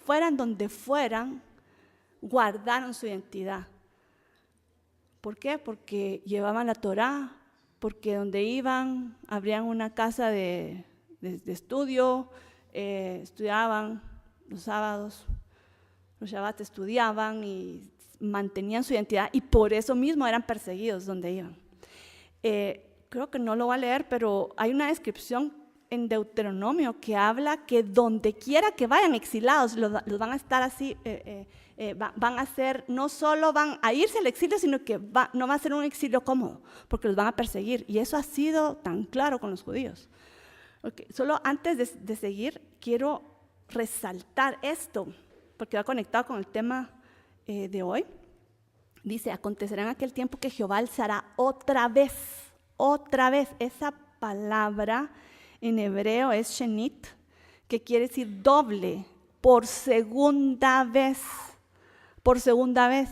fueran donde fueran, guardaron su identidad. ¿Por qué? Porque llevaban la Torá, porque donde iban, abrían una casa de estudio, estudiaban los sábados, los Shabbat estudiaban y mantenían su identidad y por eso mismo eran perseguidos donde iban. Creo que no lo voy a leer, pero hay una descripción en Deuteronomio que habla que donde quiera que vayan exilados, los van a estar así, van a ser, no solo van a irse al exilio, sino que no va a ser un exilio cómodo, porque los van a perseguir. Y eso ha sido tan claro con los judíos. Okay. Solo antes de seguir, quiero resaltar esto, porque va conectado con el tema de hoy. Dice, acontecerá en aquel tiempo que Jehová alzará otra vez, esa palabra en hebreo es shenit, que quiere decir doble, por segunda vez,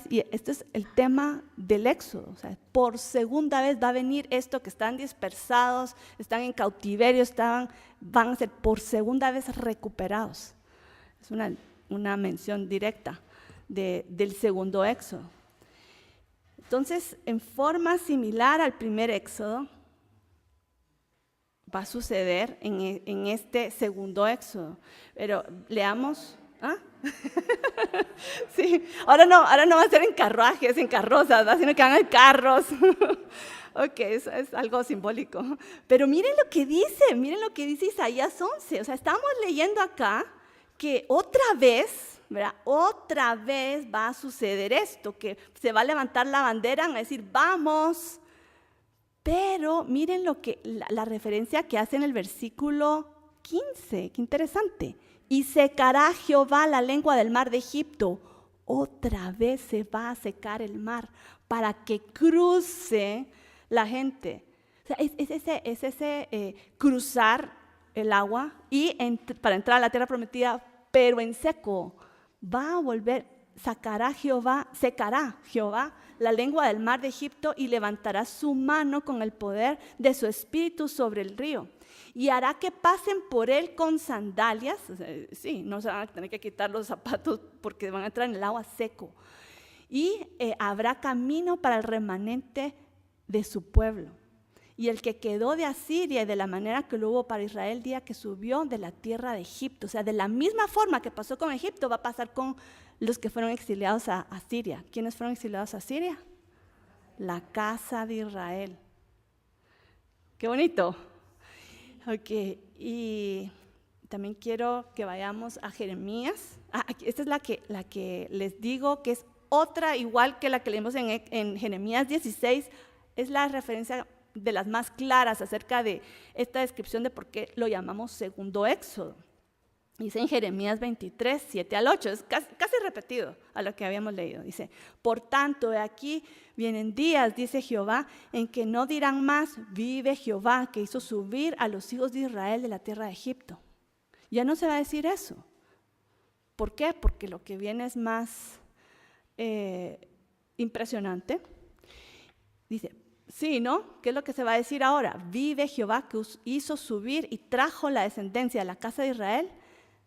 y este es el tema del Éxodo, o sea, por segunda vez va a venir esto que están dispersados, están en cautiverio, van a ser por segunda vez recuperados. Es una mención directa del segundo Éxodo. Entonces, en forma similar al primer Éxodo, va a suceder en este segundo Éxodo. Pero leamos. ¿Ah? Sí, ahora no va a ser en carruajes, en carrozas, ¿no? Sino que van a carros. Ok, eso es algo simbólico. Pero miren lo que dice Isaías 11. O sea, estamos leyendo acá que otra vez, ¿verdad? Otra vez va a suceder esto, que se va a levantar la bandera, van a decir, vamos. Pero miren la referencia que hace en el versículo 15, qué interesante. Y secará Jehová la lengua del mar de Egipto. Otra vez se va a secar el mar para que cruce la gente. O sea, es ese cruzar el agua y para entrar a la tierra prometida, pero en seco. Va a volver, secará Jehová la lengua del mar de Egipto y levantará su mano con el poder de su espíritu sobre el río. Y hará que pasen por él con sandalias, o sea, sí, no se van a tener que quitar los zapatos porque van a entrar en el agua seco. Y habrá camino para el remanente de su pueblo. Y el que quedó de Asiria y de la manera que lo hubo para Israel el día que subió de la tierra de Egipto. O sea, de la misma forma que pasó con Egipto, va a pasar con los que fueron exiliados a Asiria. ¿Quiénes fueron exiliados a Asiria? La casa de Israel. ¡Qué bonito! Ok, y También quiero que vayamos a Jeremías. Esta es la que les digo que es otra, igual que la que leímos en Jeremías 16, es la referencia de las más claras acerca de esta descripción de por qué lo llamamos segundo éxodo. Dice en Jeremías 23, 7 al 8, es casi repetido a lo que habíamos leído. Dice, por tanto, aquí vienen días, dice Jehová, en que no dirán más, vive Jehová, que hizo subir a los hijos de Israel de la tierra de Egipto. Ya no se va a decir eso. ¿Por qué? Porque lo que viene es más impresionante. Dice, sí, ¿no? ¿Qué es lo que se va a decir ahora? Vive Jehová, que hizo subir y trajo la descendencia de la casa de Israel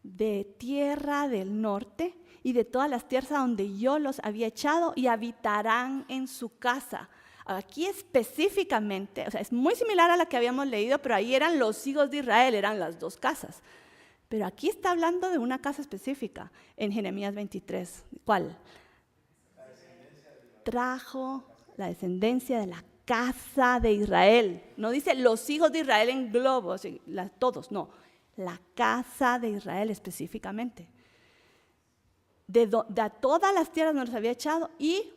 de tierra del norte y de todas las tierras donde yo los había echado, y habitarán en su casa. Aquí específicamente, o sea, es muy similar a la que habíamos leído, pero ahí eran los hijos de Israel, eran las dos casas. Pero aquí está hablando de una casa específica en Jeremías 23. ¿Cuál? Trajo la descendencia de la casa de Israel. No dice los hijos de Israel en globo, todos, no. La casa de Israel específicamente. De todas las tierras donde los había echado, y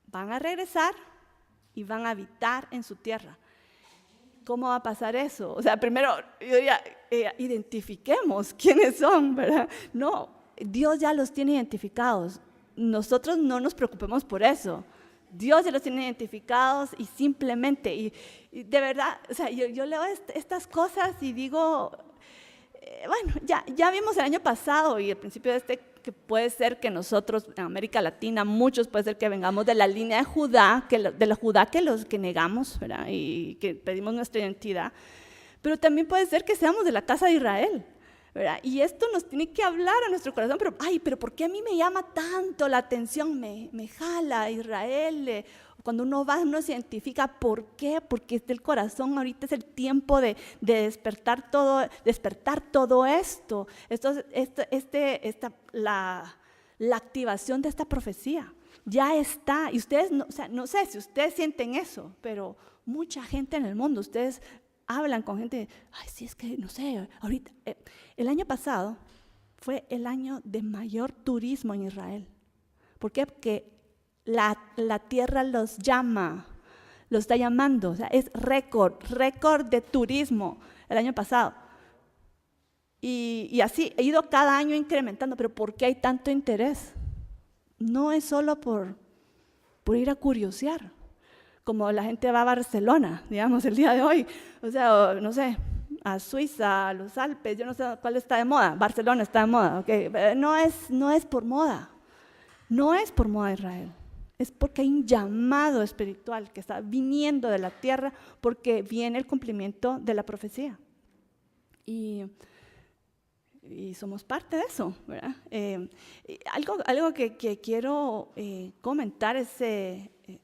van a regresar y van a habitar en su tierra. ¿Cómo va a pasar eso? O sea, primero, yo diría, identifiquemos quiénes son, ¿verdad? No, Dios ya los tiene identificados. Nosotros no nos preocupemos por eso. Dios ya los tiene identificados y simplemente, y de verdad, o sea, yo leo estas cosas y digo, bueno, ya vimos el año pasado y al principio de que puede ser que nosotros en América Latina, muchos puede ser que vengamos de la línea de Judá, de la Judá que negamos, ¿verdad? Y que pedimos nuestra identidad, pero también puede ser que seamos de la casa de Israel, ¿verdad? Y esto nos tiene que hablar a nuestro corazón, pero ¿por qué a mí me llama tanto la atención? Me jala Israel. Cuando uno va, uno se identifica. ¿Por qué? Porque es del corazón. Ahorita es el tiempo de despertar todo esto. La activación de esta profecía ya está. Y ustedes, no sé si ustedes sienten eso, pero mucha gente en el mundo, ustedes hablan con gente, ay, sí, es que no sé, ahorita, el año pasado fue el año de mayor turismo en Israel. ¿Por qué? Porque la tierra los está llamando, o sea, es récord de turismo el año pasado. Y así, he ido cada año incrementando, pero ¿por qué hay tanto interés? No es solo por ir a curiosear, como la gente va a Barcelona, digamos, el día de hoy, o sea, no sé, a Suiza, a los Alpes, yo no sé cuál está de moda, Barcelona está de moda, okay. No es por moda, no es por moda Israel, es porque hay un llamado espiritual que está viniendo de la tierra, porque viene el cumplimiento de la profecía, y somos parte de eso, ¿verdad? Algo que quiero comentar es,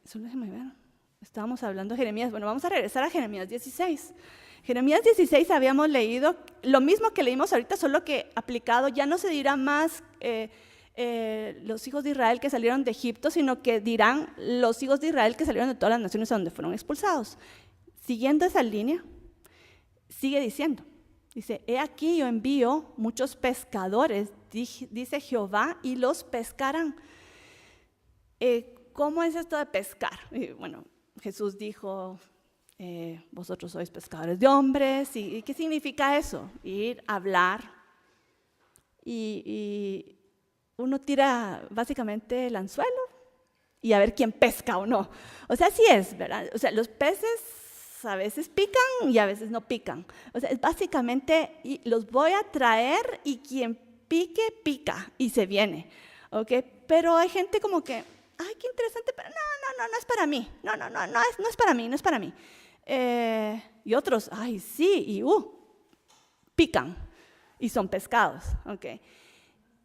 solo déjame ver. Estábamos hablando de Jeremías. Bueno, vamos a regresar a Jeremías 16. Jeremías 16 habíamos leído lo mismo que leímos ahorita, solo que aplicado ya no se dirá más los hijos de Israel que salieron de Egipto, sino que dirán los hijos de Israel que salieron de todas las naciones a donde fueron expulsados. Siguiendo esa línea, sigue diciendo, dice, he aquí yo envío muchos pescadores, dice Jehová, y los pescarán. ¿Cómo es esto de pescar? Bueno, Jesús dijo, vosotros sois pescadores de hombres. ¿Y qué significa eso? Ir a hablar. Y uno tira básicamente el anzuelo y a ver quién pesca o no. O sea, así es, ¿verdad? O sea, los peces a veces pican y a veces no pican. O sea, es básicamente, los voy a traer y quien pique, pica y se viene. ¿Okay? Pero hay gente como que, ay, qué interesante, pero no es para mí, no es para mí. Y otros, ay, sí, y pican y son pescados, ¿ok?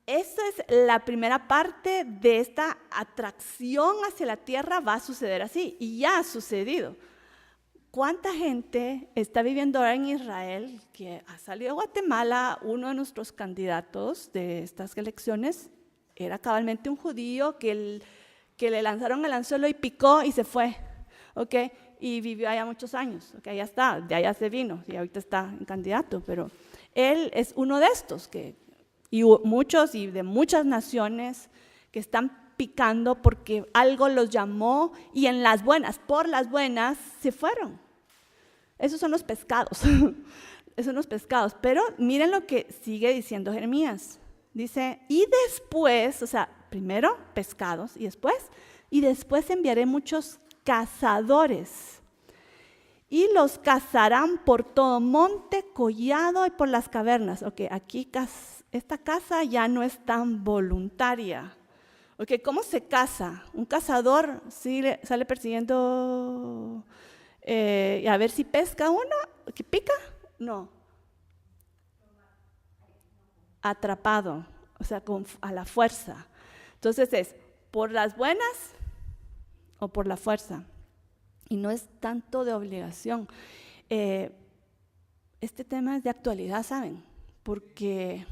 Esa es la primera parte de esta atracción hacia la tierra, va a suceder así, y ya ha sucedido. ¿Cuánta gente está viviendo ahora en Israel que ha salido de Guatemala? Uno de nuestros candidatos de estas elecciones era cabalmente un judío que le lanzaron el anzuelo y picó y se fue, ¿ok? Y vivió allá muchos años, ¿ok? Ya está, de allá se vino y ahorita está en candidato, pero Él es uno de estos, y muchos y de muchas naciones que están picando porque algo los llamó y en las buenas, por las buenas, se fueron. Esos son los pescados. Esos son los pescados. Pero miren lo que sigue diciendo Jeremías. Dice, y después, o sea, primero pescados y después enviaré muchos cazadores. Y los cazarán por todo monte, collado y por las cavernas. Ok, aquí esta caza ya no es tan voluntaria. Ok, ¿cómo se caza? Un cazador sí sale persiguiendo a ver si pesca uno, que pica. No. Atrapado, o sea, a la fuerza. Entonces es por las buenas o por la fuerza. Y no es tanto de obligación. Este tema es de actualidad, ¿saben? Porque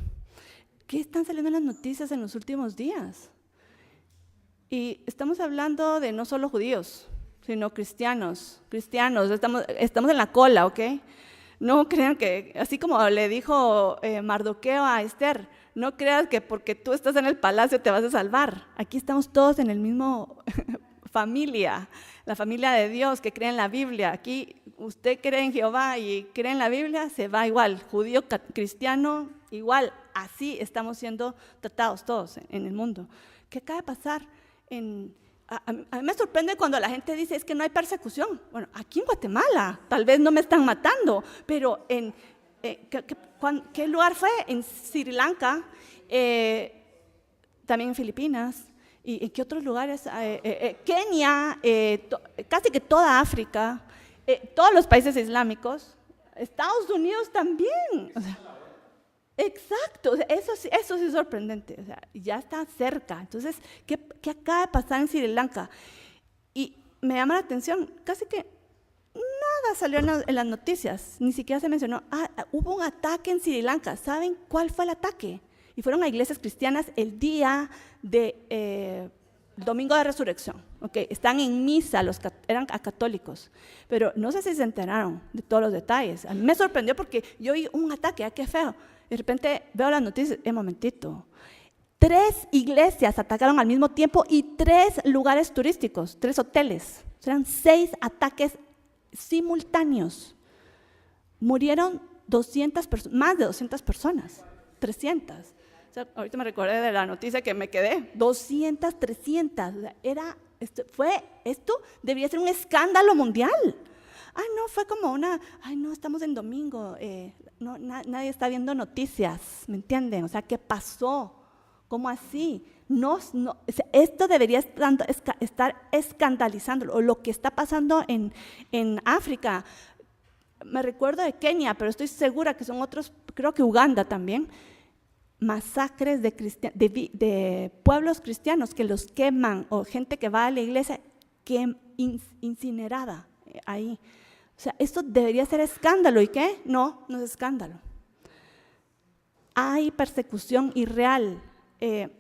¿qué están saliendo en las noticias en los últimos días? Y estamos hablando de no solo judíos, sino cristianos, estamos en la cola, ¿ok? No crean que, así como le dijo Mardoqueo a Esther, no creas que porque tú estás en el palacio te vas a salvar. Aquí estamos todos en el mismo familia, la familia de Dios que cree en la Biblia. Aquí usted cree en Jehová y cree en la Biblia, se va igual, judío, cristiano, igual. Así estamos siendo tratados todos en el mundo. ¿Qué acaba de pasar? A mí me sorprende cuando la gente dice es que no hay persecución. Bueno, aquí en Guatemala tal vez no me están matando, pero ¿qué lugar fue? En Sri Lanka, también en Filipinas, y en qué otros lugares, Kenia, casi que toda África, todos los países islámicos, Estados Unidos también. O sea, exacto, eso sí es sorprendente, o sea, ya está cerca. Entonces, ¿qué acaba de pasar en Sri Lanka? Y me llama la atención, casi que nada salió en las noticias, ni siquiera se mencionó, hubo un ataque en Sri Lanka. ¿Saben cuál fue el ataque? Y fueron a iglesias cristianas el día de Domingo de Resurrección. Okay, están en misa, eran católicos, pero no sé si se enteraron de todos los detalles. A mí me sorprendió porque yo oí un ataque, qué feo. De repente veo las noticias, momentito, 3 iglesias atacaron al mismo tiempo y 3 lugares turísticos, 3 hoteles. Eran 6 ataques simultáneos. Murieron 200 más de 200 personas, 300. O sea, ahorita me recordé de la noticia que me quedé, 200, 300. O sea, esto debería ser un escándalo mundial. No, fue como no, estamos en domingo, nadie está viendo noticias, ¿me entienden? O sea, ¿qué pasó? ¿Cómo así? No, o sea, esto debería estar escandalizándolo, o lo que está pasando en África. Me recuerdo de Kenia, pero estoy segura que son otros, creo que Uganda también, masacres de pueblos cristianos que los queman, o gente que va a la iglesia incinerada ahí. O sea, esto debería ser escándalo. ¿Y qué? No es escándalo. Hay persecución irreal en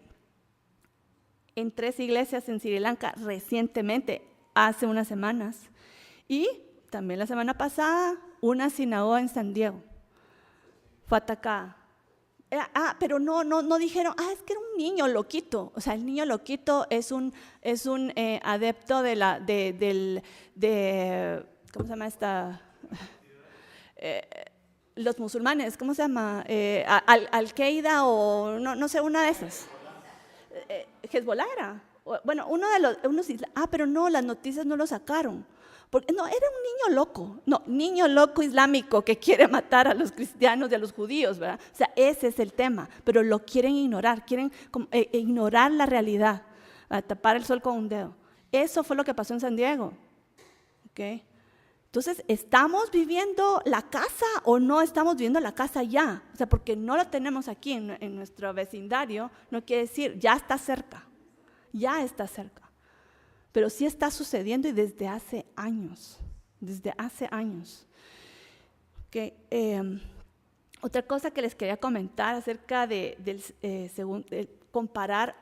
3 iglesias en Sri Lanka recientemente, hace unas semanas. Y también la semana pasada, una sinagoga en San Diego fue atacada. Pero no dijeron, es que era un niño loquito. O sea, el niño loquito es un adepto de ¿cómo se llama esta? Los musulmanes, ¿cómo se llama? Al-Qaeda o no sé, una de esas. Hezbollah era. Bueno, pero no, las noticias no lo sacaron. Porque no, era un niño loco, niño loco islámico que quiere matar a los cristianos y a los judíos, ¿verdad? O sea, ese es el tema, pero lo quieren ignorar, quieren ignorar la realidad, tapar el sol con un dedo. Eso fue lo que pasó en San Diego, ¿ok? Entonces, ¿estamos viviendo la casa o no estamos viviendo la casa ya? O sea, porque no lo tenemos aquí en nuestro vecindario, no quiere decir, ya está cerca. Pero sí está sucediendo y desde hace años. Okay. Otra cosa que les quería comentar acerca de comparar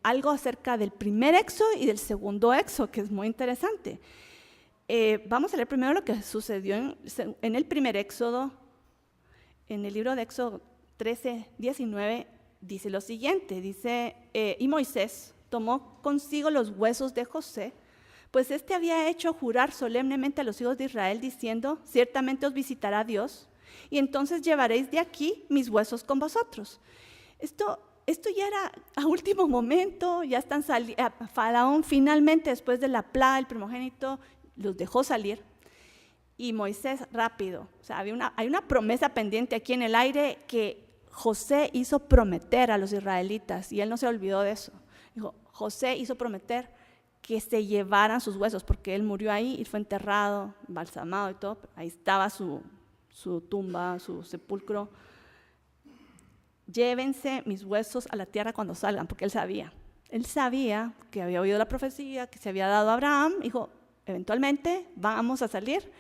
algo acerca del primer éxodo y del segundo éxodo, que es muy interesante. Vamos a leer primero lo que sucedió en el primer éxodo. en el libro de Éxodo 13:19 dice lo siguiente, dice, y Moisés tomó consigo los huesos de José, pues éste había hecho jurar solemnemente a los hijos de Israel, diciendo, ciertamente os visitará Dios, y entonces llevaréis de aquí mis huesos con vosotros. Esto ya era a último momento, ya están Faraón finalmente, después de la plaga del primogénito, los dejó salir. Y Moisés rápido, o sea, hay una promesa pendiente aquí en el aire que José hizo prometer a los israelitas, y él no se olvidó de eso. Dijo, José hizo prometer que se llevaran sus huesos, porque él murió ahí y fue enterrado, embalsamado y todo. Ahí estaba su tumba, su sepulcro. Llévense mis huesos a la tierra cuando salgan, porque él sabía que había oído la profecía que se había dado a Abraham. Dijo, eventualmente vamos a salir,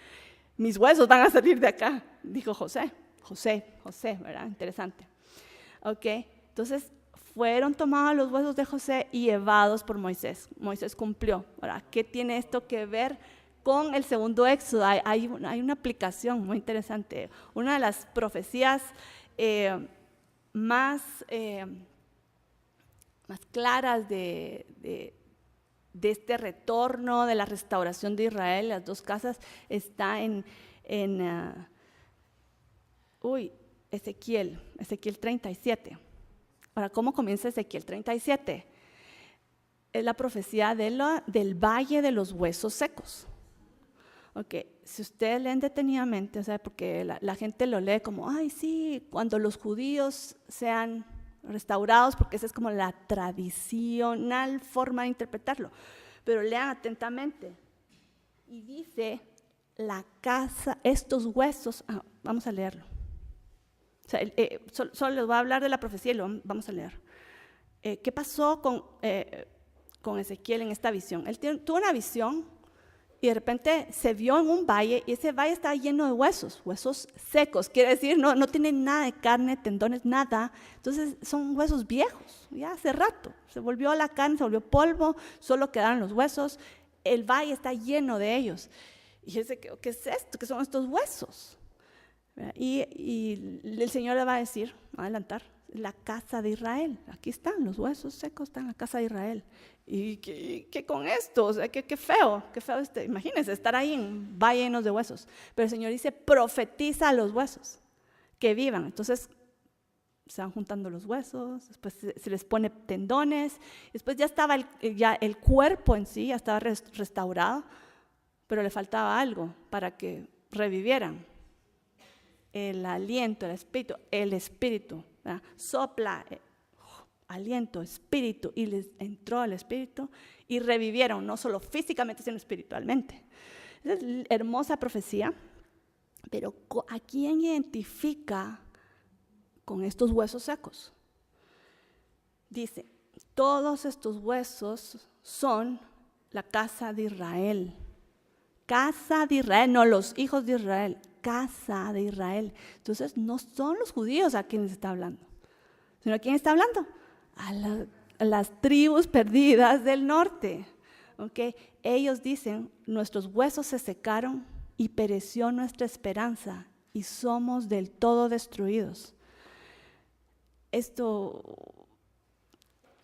mis huesos van a salir de acá, dijo José, ¿verdad? Interesante. Ok, entonces fueron tomados los huesos de José y llevados por Moisés. Moisés cumplió. Ahora, ¿qué tiene esto que ver con el segundo éxodo? Hay una aplicación muy interesante. Una de las profecías más claras de este retorno, de la restauración de Israel, las dos casas, está en Ezequiel 37. Ahora, ¿cómo comienza Ezequiel 37? Es la profecía del valle de los huesos secos. Ok, si ustedes leen detenidamente, o sea, porque la gente lo lee como, ay, sí, cuando los judíos sean restaurados, porque esa es como la tradicional forma de interpretarlo. Pero lean atentamente. Y dice, la casa, estos huesos, vamos a leerlo. O sea, solo les voy a hablar de la profecía y lo vamos a leer. ¿Qué pasó con Ezequiel en esta visión? Él tuvo una visión y de repente se vio en un valle y ese valle estaba lleno de huesos secos. Quiere decir, no tiene nada de carne, tendones, nada. Entonces son huesos viejos, ya hace rato. Se volvió la carne, se volvió polvo, solo quedaron los huesos. El valle está lleno de ellos. Y él dice, ¿qué es esto? ¿Qué son estos huesos? Y el Señor le va a decir, va a adelantar, la casa de Israel. Aquí están, los huesos secos están en la casa de Israel. ¿Y qué con esto? O sea, qué feo. Imagínense, estar ahí en valle llenos de huesos. Pero el Señor dice, profetiza a los huesos, que vivan. Entonces, se van juntando los huesos, después se les pone tendones, después ya estaba el cuerpo en sí, ya estaba restaurado, pero le faltaba algo para que revivieran. El aliento, el espíritu, ¿verdad? Sopla, aliento, espíritu, y les entró el espíritu y revivieron, no solo físicamente, sino espiritualmente. Esa es hermosa profecía, pero ¿a quién identifica con estos huesos secos? Dice, todos estos huesos son la casa de Israel. Casa de Israel, no los hijos de Israel, casa de Israel. Entonces no son los judíos a quienes está hablando, sino a quién está hablando, a las tribus perdidas del norte. ¿Okay? Ellos dicen, nuestros huesos se secaron y pereció nuestra esperanza y somos del todo destruidos. Esto,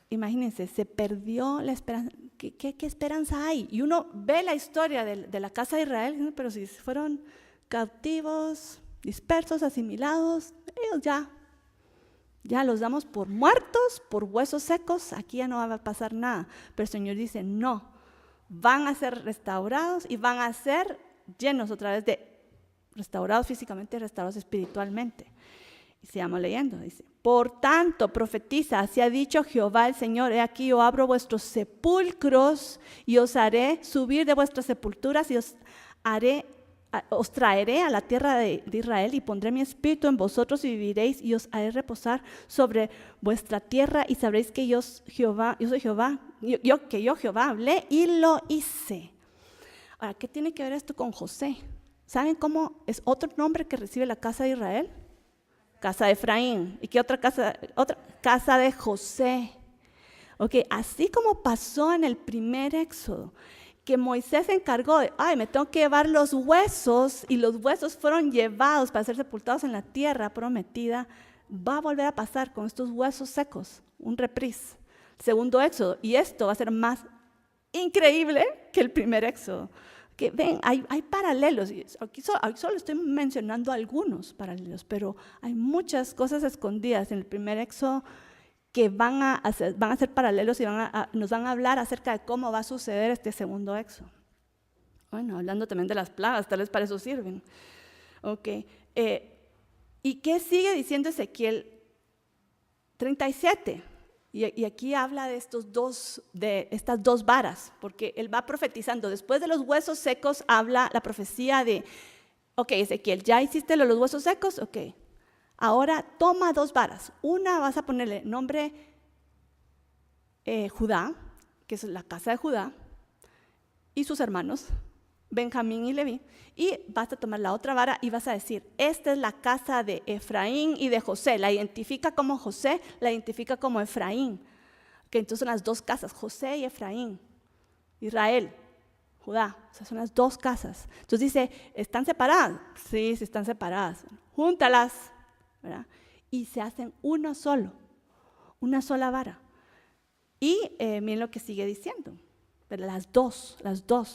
imagínense, se perdió la esperanza. ¿Qué esperanza hay? Y uno ve la historia de la casa de Israel, pero si fueron cautivos, dispersos, asimilados, ellos ya los damos por muertos, por huesos secos, aquí ya no va a pasar nada. Pero el Señor dice, no, van a ser restaurados y van a ser llenos otra vez restaurados físicamente y restaurados espiritualmente. Y sigamos leyendo, dice, por tanto, profetiza, así ha dicho Jehová el Señor, he aquí yo abro vuestros sepulcros y os haré subir de vuestras sepulturas y os traeré a la tierra de Israel y pondré mi espíritu en vosotros y viviréis y os haré reposar sobre vuestra tierra y sabréis que yo soy Jehová, que yo Jehová hablé y lo hice. Ahora, ¿qué tiene que ver esto con José? ¿Saben cómo es otro nombre que recibe la casa de Israel? Casa de Efraín. ¿Y qué otra casa? Otra casa de José. Okay, así como pasó en el primer éxodo, que Moisés se encargó de, me tengo que llevar los huesos, y los huesos fueron llevados para ser sepultados en la tierra prometida, va a volver a pasar con estos huesos secos, un reprise, segundo éxodo, y esto va a ser más increíble que el primer éxodo. Que ven, hay paralelos, y aquí solo estoy mencionando algunos paralelos, pero hay muchas cosas escondidas en el primer éxodo que van a ser paralelos y nos van a hablar acerca de cómo va a suceder este segundo éxodo. Bueno, hablando también de las plagas, tal vez para eso sirven. Okay. ¿Y qué sigue diciendo Ezequiel 37? Y aquí habla de estas dos varas, porque él va profetizando. Después de los huesos secos habla la profecía de, Ezequiel, ¿ya hiciste los huesos secos? Ahora toma 2 varas. Una vas a ponerle nombre Judá, que es la casa de Judá, y sus hermanos, Benjamín y Leví, y vas a tomar la otra vara y vas a decir, esta es la casa de Efraín y de José. La identifica como José, la identifica como Efraín. Entonces son las 2 casas, José y Efraín, Israel, Judá, o sea, son las 2 casas. Entonces dice, ¿están separadas? Sí, están separadas. Júntalas, ¿verdad? Y se hacen uno solo, una sola vara. Y miren lo que sigue diciendo. Pero las dos,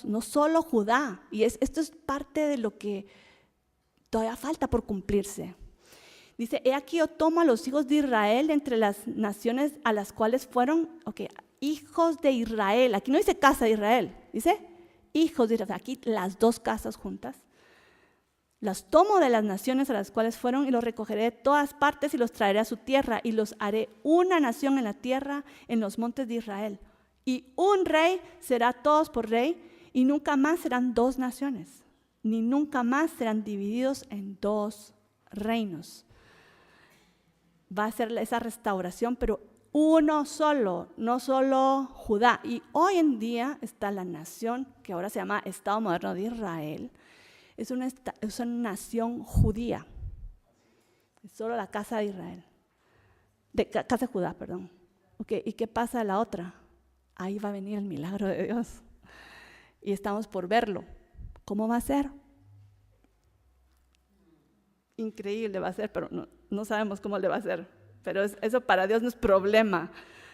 no solo Judá. Y esto es parte de lo que todavía falta por cumplirse. Dice, he aquí yo tomo a los hijos de Israel entre las naciones a las cuales fueron, hijos de Israel. Aquí no dice casa de Israel, dice hijos de Israel. Aquí las 2 casas juntas. Las tomo de las naciones a las cuales fueron y los recogeré de todas partes y los traeré a su tierra y los haré una nación en la tierra, en los montes de Israel. Y un rey será todos por rey, y nunca más serán 2 naciones, ni nunca más serán divididos en 2 reinos. Va a ser esa restauración, pero uno solo, no solo Judá. Y hoy en día está la nación, que ahora se llama Estado Moderno de Israel, es una nación judía, es solo la casa de Israel, casa de Judá, perdón. ¿Y qué pasa a la otra? Ahí va a venir el milagro de Dios. Y estamos por verlo. ¿Cómo va a ser? Increíble va a ser, pero no sabemos cómo le va a ser. Pero eso para Dios no es problema.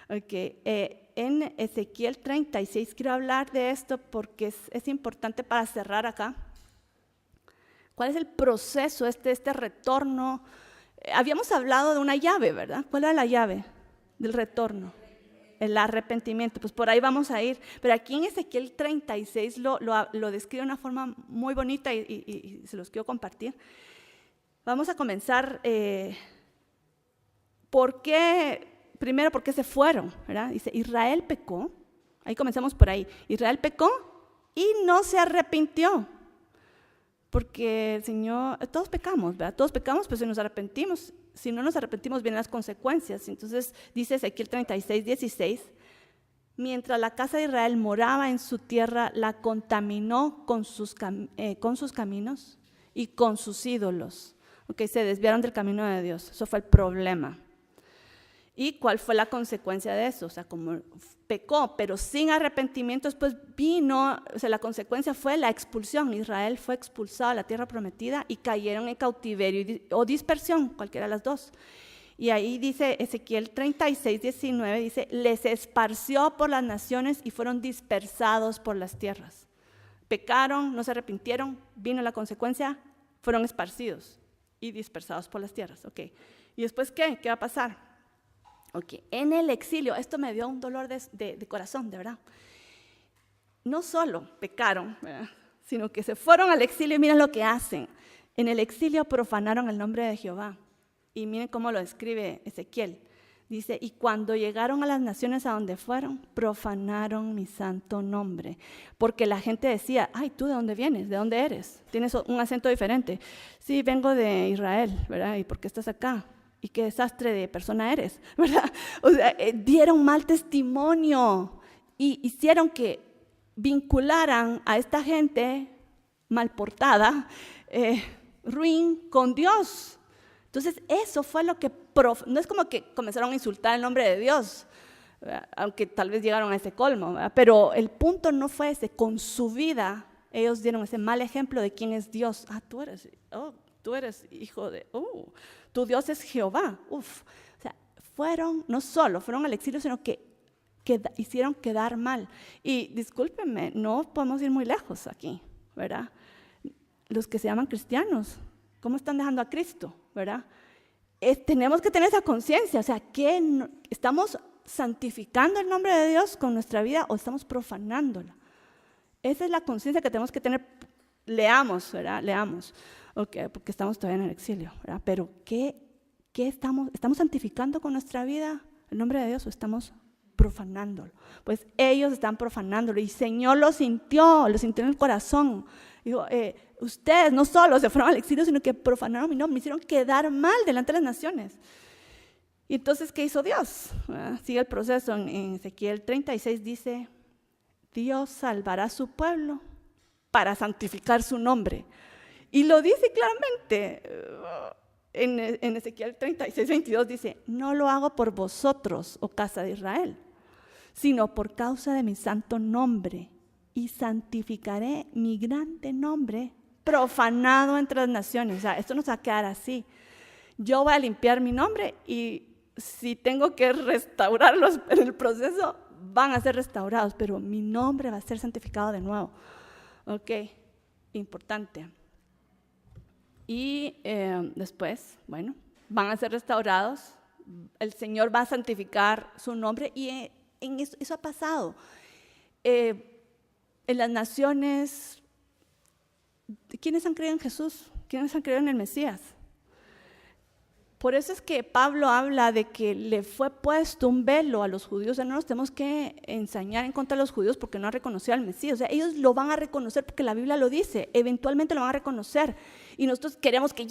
En Ezequiel 36 quiero hablar de esto porque es importante para cerrar acá. ¿Cuál es el proceso, este retorno? Habíamos hablado de una llave, ¿verdad? ¿Cuál era la llave del retorno? El arrepentimiento, pues por ahí vamos a ir. Pero aquí en Ezequiel 36 lo describe de una forma muy bonita y se los quiero compartir. Vamos a comenzar, primero, ¿por qué se fueron? ¿Verdad? Dice, Israel pecó, ahí comenzamos por ahí. Israel pecó y no se arrepintió. Porque el Señor, todos pecamos, ¿verdad? Todos pecamos, pues si nos arrepentimos. Si no nos arrepentimos, vienen las consecuencias. Entonces dice Ezequiel 36, 16, mientras la casa de Israel moraba en su tierra, la contaminó con sus caminos y con sus ídolos. Se desviaron del camino de Dios. Eso fue el problema. ¿Y cuál fue la consecuencia de eso? O sea, como pecó, pero sin arrepentimiento, pues vino, la consecuencia fue la expulsión. Israel fue expulsado a la tierra prometida y cayeron en cautiverio o dispersión, cualquiera de las 2. Y ahí dice Ezequiel 36, 19, dice, les esparció por las naciones y fueron dispersados por las tierras. Pecaron, no se arrepintieron, vino la consecuencia, fueron esparcidos y dispersados por las tierras. ¿Y después qué? ¿Qué va a pasar? En el exilio, esto me dio un dolor de corazón, de verdad. No solo pecaron, ¿verdad?, sino que se fueron al exilio y miren lo que hacen. En el exilio profanaron el nombre de Jehová. Y miren cómo lo describe Ezequiel. Dice, y cuando llegaron a las naciones a donde fueron, profanaron mi santo nombre. Porque la gente decía, ay, ¿tú de dónde vienes? ¿De dónde eres? Tienes un acento diferente. Sí, vengo de Israel, ¿verdad? ¿Y por qué estás acá? Y qué desastre de persona eres, ¿verdad? O sea, dieron mal testimonio y hicieron que vincularan a esta gente mal portada, ruin, con Dios. Entonces, eso fue lo que, no es como que comenzaron a insultar el nombre de Dios, aunque tal vez llegaron a ese colmo, ¿verdad? Pero el punto no fue ese. Con su vida ellos dieron ese mal ejemplo de quién es Dios. Tú eres hijo de, tu Dios es Jehová. O sea, no solo fueron al exilio, sino que hicieron quedar mal. Y discúlpenme, no podemos ir muy lejos aquí, ¿verdad? Los que se llaman cristianos, ¿cómo están dejando a Cristo, verdad? Tenemos que tener esa conciencia, o sea, que estamos santificando el nombre de Dios con nuestra vida o estamos profanándola. Esa es la conciencia que tenemos que tener. Leamos, ¿verdad? Leamos, porque estamos todavía en el exilio, ¿verdad? Pero ¿qué estamos santificando con nuestra vida el nombre de Dios o estamos profanándolo? Pues ellos están profanándolo y el Señor lo sintió en el corazón. Dijo, ustedes no solo se fueron al exilio, sino que profanaron mi nombre, me hicieron quedar mal delante de las naciones. Y entonces, ¿qué hizo Dios? Sigue el proceso. En Ezequiel 36 dice, Dios salvará a su pueblo para santificar su nombre. Y lo dice claramente. En Ezequiel 36, 22 dice, no lo hago por vosotros, oh casa de Israel, sino por causa de mi santo nombre, y santificaré mi grande nombre profanado entre las naciones. O sea, esto no se va a quedar así. Yo voy a limpiar mi nombre y si tengo que restaurarlos en el proceso, van a ser restaurados, pero mi nombre va a ser santificado de nuevo. Ok, importante. Y después, bueno, van a ser restaurados, el Señor va a santificar su nombre y eso ha pasado. En las naciones, ¿quiénes han creído en Jesús? ¿Quiénes han creído en el Mesías? Por eso es que Pablo habla de que le fue puesto un velo a los judíos. O sea, no nos tenemos que ensañar en contra de los judíos porque no han reconocido al Mesías. O sea, ellos lo van a reconocer porque la Biblia lo dice. Eventualmente lo van a reconocer. Y nosotros queremos que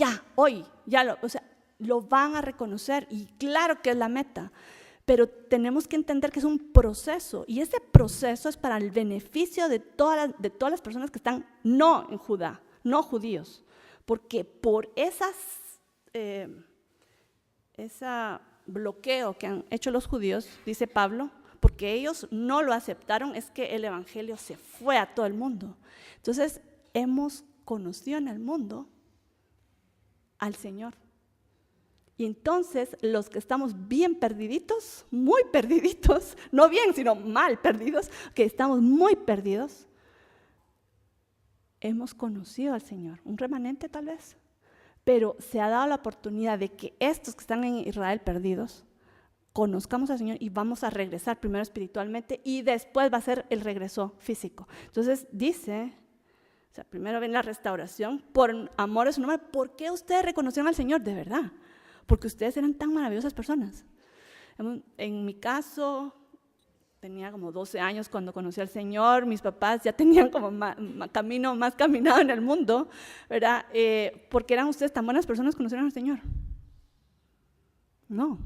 lo van a reconocer. Y claro que es la meta. Pero tenemos que entender que es un proceso. Y ese proceso es para el beneficio de todas las personas que están no en Judá, no judíos. Porque por ese bloqueo que han hecho los judíos, dice Pablo, porque ellos no lo aceptaron, es que el evangelio se fue a todo el mundo. Entonces, hemos conocido en el mundo al Señor. Y entonces, los que estamos bien perdiditos, muy perdiditos, no bien, sino mal perdidos, que estamos muy perdidos, hemos conocido al Señor, un remanente tal vez. Pero se ha dado la oportunidad de que estos que están en Israel perdidos, conozcamos al Señor y vamos a regresar primero espiritualmente y después va a ser el regreso físico. Entonces dice, o sea, primero viene la restauración por amor a su nombre. ¿Por qué ustedes reconocieron al Señor? De verdad, porque ustedes eran tan maravillosas personas. En mi caso, tenía como 12 años cuando conocí al Señor, mis papás ya tenían como más caminado en el mundo, ¿verdad? ¿Por qué eran ustedes tan buenas personas conocieron al Señor? No.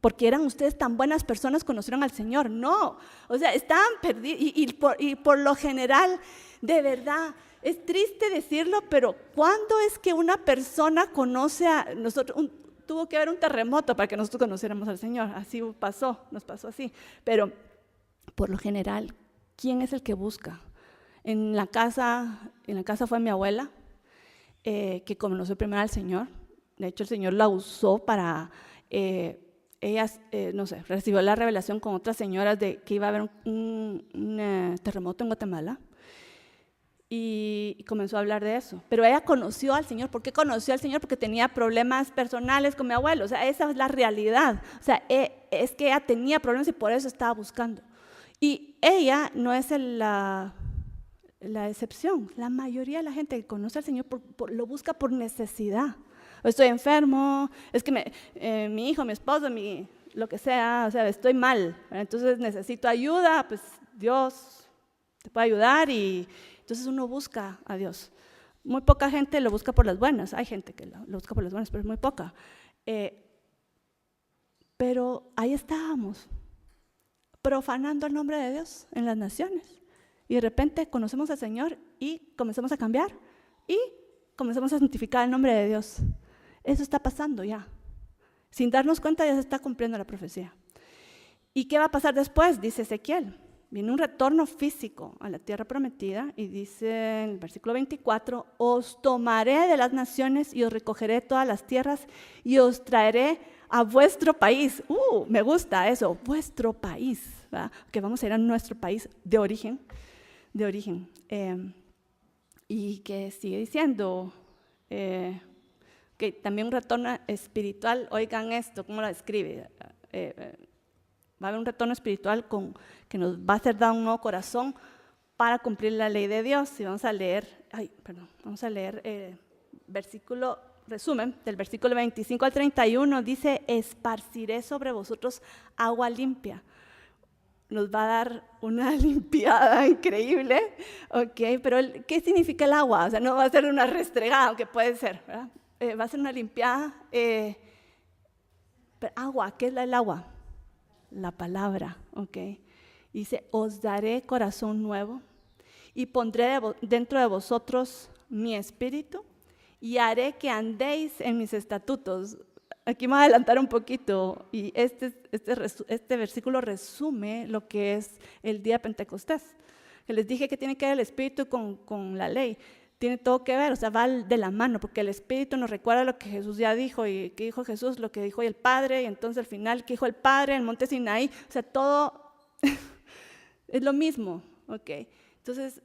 ¿Porque eran ustedes tan buenas personas conocieron al Señor? No. O sea, estaban perdidos y por lo general, de verdad, es triste decirlo, pero ¿cuándo es que una persona conoce a nosotros? Tuvo que haber un terremoto para que nosotros conociéramos al Señor. Así pasó, nos pasó así. Pero por lo general, ¿quién es el que busca? En la casa fue mi abuela, que conoció primero al Señor. De hecho, el Señor la usó para, ella, recibió la revelación con otras señoras de que iba a haber un terremoto en Guatemala. Y comenzó a hablar de eso. Pero ella conoció al Señor. ¿Por qué conoció al Señor? Porque tenía problemas personales con mi abuelo. O sea, esa es la realidad. O sea, es que ella tenía problemas y por eso estaba buscando. Y ella no es la excepción. La mayoría de la gente que conoce al Señor lo busca por necesidad. Estoy enfermo, es que mi hijo, mi esposo, lo que sea, o sea, estoy mal, entonces necesito ayuda, pues Dios te puede ayudar y entonces uno busca a Dios. Muy poca gente lo busca por las buenas, hay gente que lo busca por las buenas, pero es muy poca. Pero ahí estábamos, profanando el nombre de Dios en las naciones. Y de repente conocemos al Señor y comenzamos a cambiar y comenzamos a santificar el nombre de Dios. Eso está pasando ya. Sin darnos cuenta ya se está cumpliendo la profecía. ¿Y qué va a pasar después? Dice Ezequiel. Viene un retorno físico a la tierra prometida y dice en el versículo 24, os tomaré de las naciones y os recogeré todas las tierras y os traeré a vuestro país. Me gusta eso, vuestro país, ¿verdad? Que vamos a ir a nuestro país de origen. Y que sigue diciendo que también un retorno espiritual, oigan esto, ¿cómo lo describe? Va a haber un retorno espiritual que nos va a ser dado un nuevo corazón para cumplir la ley de Dios. Y vamos a leer resumen, del versículo 25 al 31, dice, esparciré sobre vosotros agua limpia. Nos va a dar una limpiada increíble, ¿ok? Pero ¿qué significa el agua? O sea, no va a ser una restregada, aunque puede ser, ¿verdad? Va a ser una limpiada. Pero agua, ¿qué es el agua? La palabra, ¿ok? Dice, os daré corazón nuevo y pondré dentro de vosotros mi espíritu y haré que andéis en mis estatutos. Aquí me voy a adelantar un poquito y este versículo resume lo que es el día de Pentecostés. Que les dije que tiene que ver el espíritu con la ley. Tiene todo que ver, o sea, va de la mano, porque el Espíritu nos recuerda lo que Jesús ya dijo, y que dijo Jesús, lo que dijo el Padre, y entonces al final, ¿qué dijo el Padre en el monte Sinaí? O sea, todo es lo mismo, ¿ok? Entonces,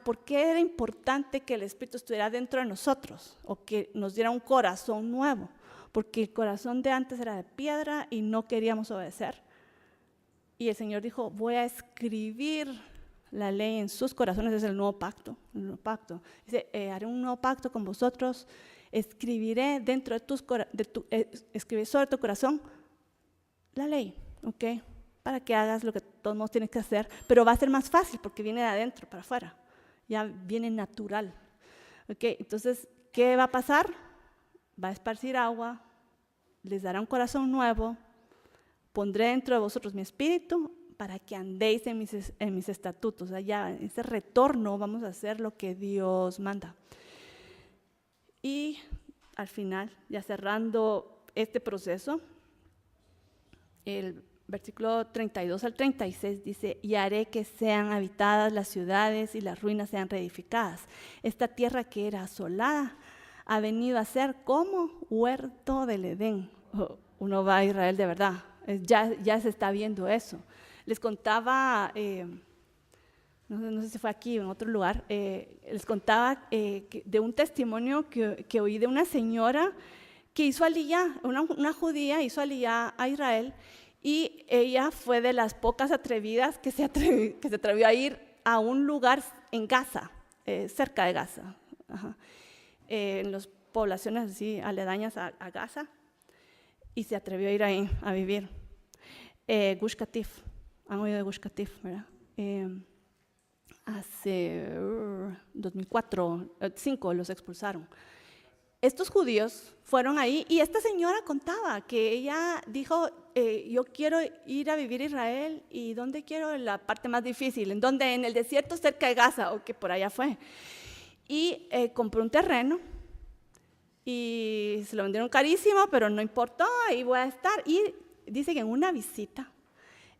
¿por qué era importante que el Espíritu estuviera dentro de nosotros? O que nos diera un corazón nuevo, porque el corazón de antes era de piedra y no queríamos obedecer. Y el Señor dijo, voy a escribir la ley en sus corazones, es el nuevo pacto. Dice, haré un nuevo pacto con vosotros, escribiré escribiré sobre tu corazón la ley, ¿ok? Para que hagas lo que todos modos tienes que hacer, pero va a ser más fácil porque viene de adentro para afuera, ya viene natural, ¿ok? Entonces, ¿qué va a pasar? Va a esparcir agua, les dará un corazón nuevo, pondré dentro de vosotros mi espíritu, para que andéis en mis estatutos. Allá, en ese retorno vamos a hacer lo que Dios manda. Y al final, ya cerrando este proceso, el versículo 32 al 36 dice, y haré que sean habitadas las ciudades y las ruinas sean reedificadas. Esta tierra que era asolada ha venido a ser como huerto del Edén. Uno va a Israel de verdad, ya se está viendo eso. Les contaba, no sé si fue aquí o en otro lugar, les contaba de un testimonio que oí de una señora que hizo aliyá, una judía hizo aliyá a Israel, y ella fue de las pocas atrevidas que se atrevió a ir a un lugar en Gaza, cerca de Gaza, en las poblaciones así aledañas a Gaza, y se atrevió a ir ahí a vivir. Gush Katif. Han oído de Gush Katif, ¿verdad? Hace 2005 los expulsaron. Estos judíos fueron ahí y esta señora contaba que ella dijo, yo quiero ir a vivir a Israel, y ¿dónde quiero? La parte más difícil, ¿en dónde? En el desierto cerca de Gaza, o que por allá fue. Y compró un terreno y se lo vendieron carísimo, pero no importó, ahí voy a estar. Y dice que en una visita,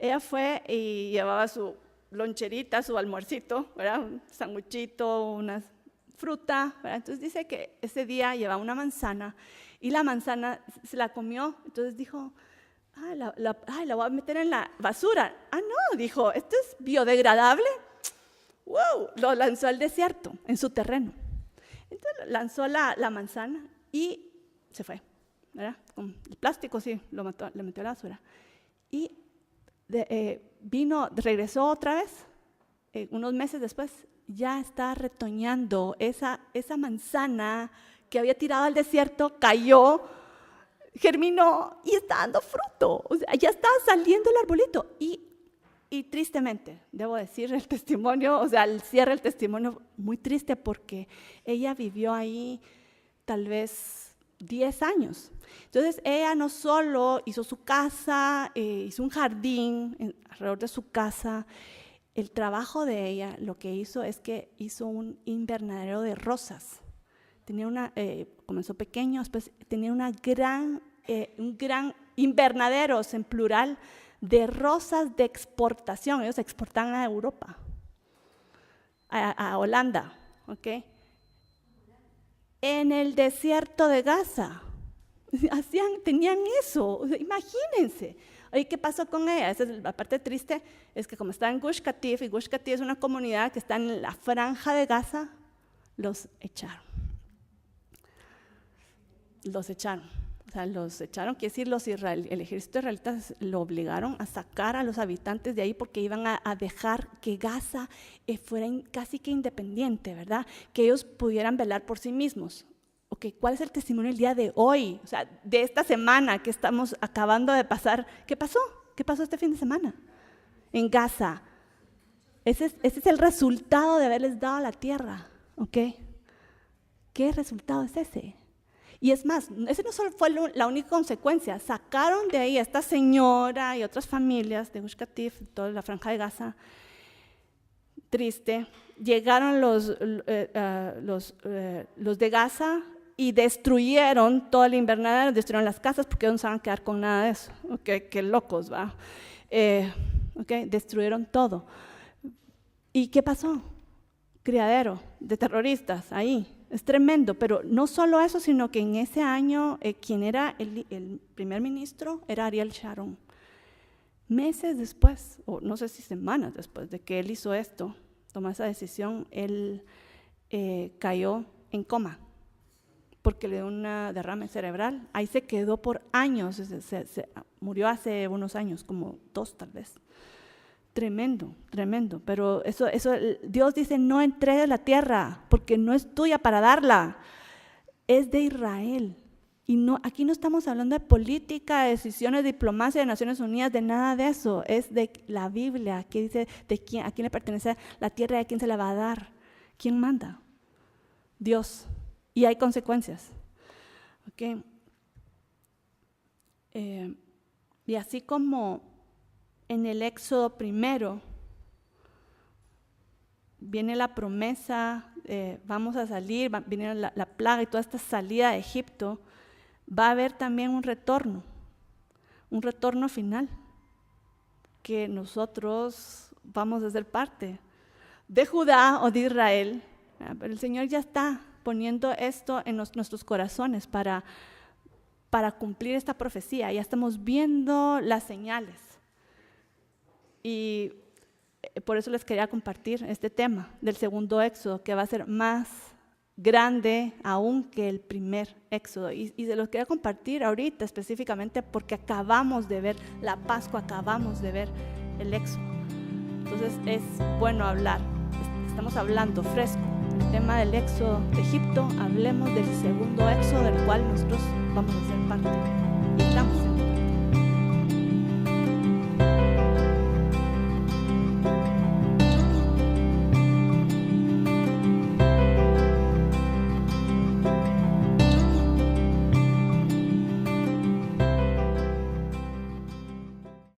ella fue y llevaba su loncherita, su almuercito, ¿verdad? Un sanguchito, una fruta, ¿verdad? Entonces dice que ese día llevaba una manzana y la manzana se la comió. Entonces dijo, la voy a meter en la basura. No, dijo, ¿esto es biodegradable? ¡Wow! Lo lanzó al desierto, en su terreno. Entonces lanzó la manzana y se fue, ¿verdad? Con el plástico, sí, le metió a la basura. Y regresó otra vez, unos meses después, ya está retoñando esa manzana que había tirado al desierto, cayó, germinó y está dando fruto. O sea, ya está saliendo el arbolito. Y tristemente, debo decir el testimonio, o sea, el cierre del testimonio, muy triste porque ella vivió ahí tal vez 10 años. Entonces ella no solo hizo su casa, hizo un jardín alrededor de su casa. El trabajo de ella, lo que hizo es que hizo un invernadero de rosas. Comenzó pequeño, después tenía un gran invernaderos en plural de rosas de exportación. Ellos exportan a Europa, a Holanda, ¿ok? En el desierto de Gaza. Tenían eso, imagínense. ¿Y qué pasó con ella? Esa es la parte triste, es que como está en Gush Katif, y Gush Katif es una comunidad que está en la franja de Gaza, los echaron. O sea, los echaron, quiere decir, el ejército israelita lo obligaron a sacar a los habitantes de ahí porque iban a dejar que Gaza fuera casi que independiente, ¿verdad? Que ellos pudieran velar por sí mismos. Okay, ¿cuál es el testimonio el día de hoy? O sea, de esta semana que estamos acabando de pasar. ¿Qué pasó? ¿Qué pasó este fin de semana? En Gaza. Ese es el resultado de haberles dado la tierra. ¿Ok? ¿Qué resultado es ese? Y es más, ese no solo fue la única consecuencia. Sacaron de ahí a esta señora y otras familias de Gush Katif, toda la franja de Gaza. Triste. Llegaron los de Gaza y destruyeron todo el invernadero, destruyeron las casas porque ellos no se van a quedar con nada de eso. Okay, qué locos, ¿va? Destruyeron todo. ¿Y qué pasó? Criadero de terroristas ahí. Es tremendo, pero no solo eso, sino que en ese año quien era el primer ministro era Ariel Sharon. Meses después, o no sé si semanas después de que él hizo esto, tomó esa decisión, él cayó en coma porque le dio una derrame cerebral. Ahí se quedó por años, murió hace unos años, como 2 tal vez. Tremendo, tremendo. Pero eso Dios dice, no entregues la tierra porque no es tuya para darla, es de Israel. Y no, aquí no estamos hablando de política, de decisiones, de diplomacia, de Naciones Unidas, de nada de eso. Es de la Biblia, que dice a quién le pertenece la tierra y a quién se la va a dar. ¿Quién manda? Dios. Y hay consecuencias. ¿Okay? Y así como en el Éxodo primero viene la promesa, vamos a salir, viene la plaga y toda esta salida de Egipto, va a haber también un retorno final, que nosotros vamos a ser parte de Judá o de Israel. Pero el Señor ya está poniendo esto en nuestros corazones para cumplir esta profecía. Ya estamos viendo las señales. Y por eso les quería compartir este tema del segundo éxodo, que va a ser más grande aún que el primer éxodo. Y se los quería compartir ahorita específicamente porque acabamos de ver la Pascua, acabamos de ver el éxodo. Entonces es bueno hablar, estamos hablando fresco, el tema del éxodo de Egipto, hablemos del segundo éxodo del cual nosotros vamos a ser parte.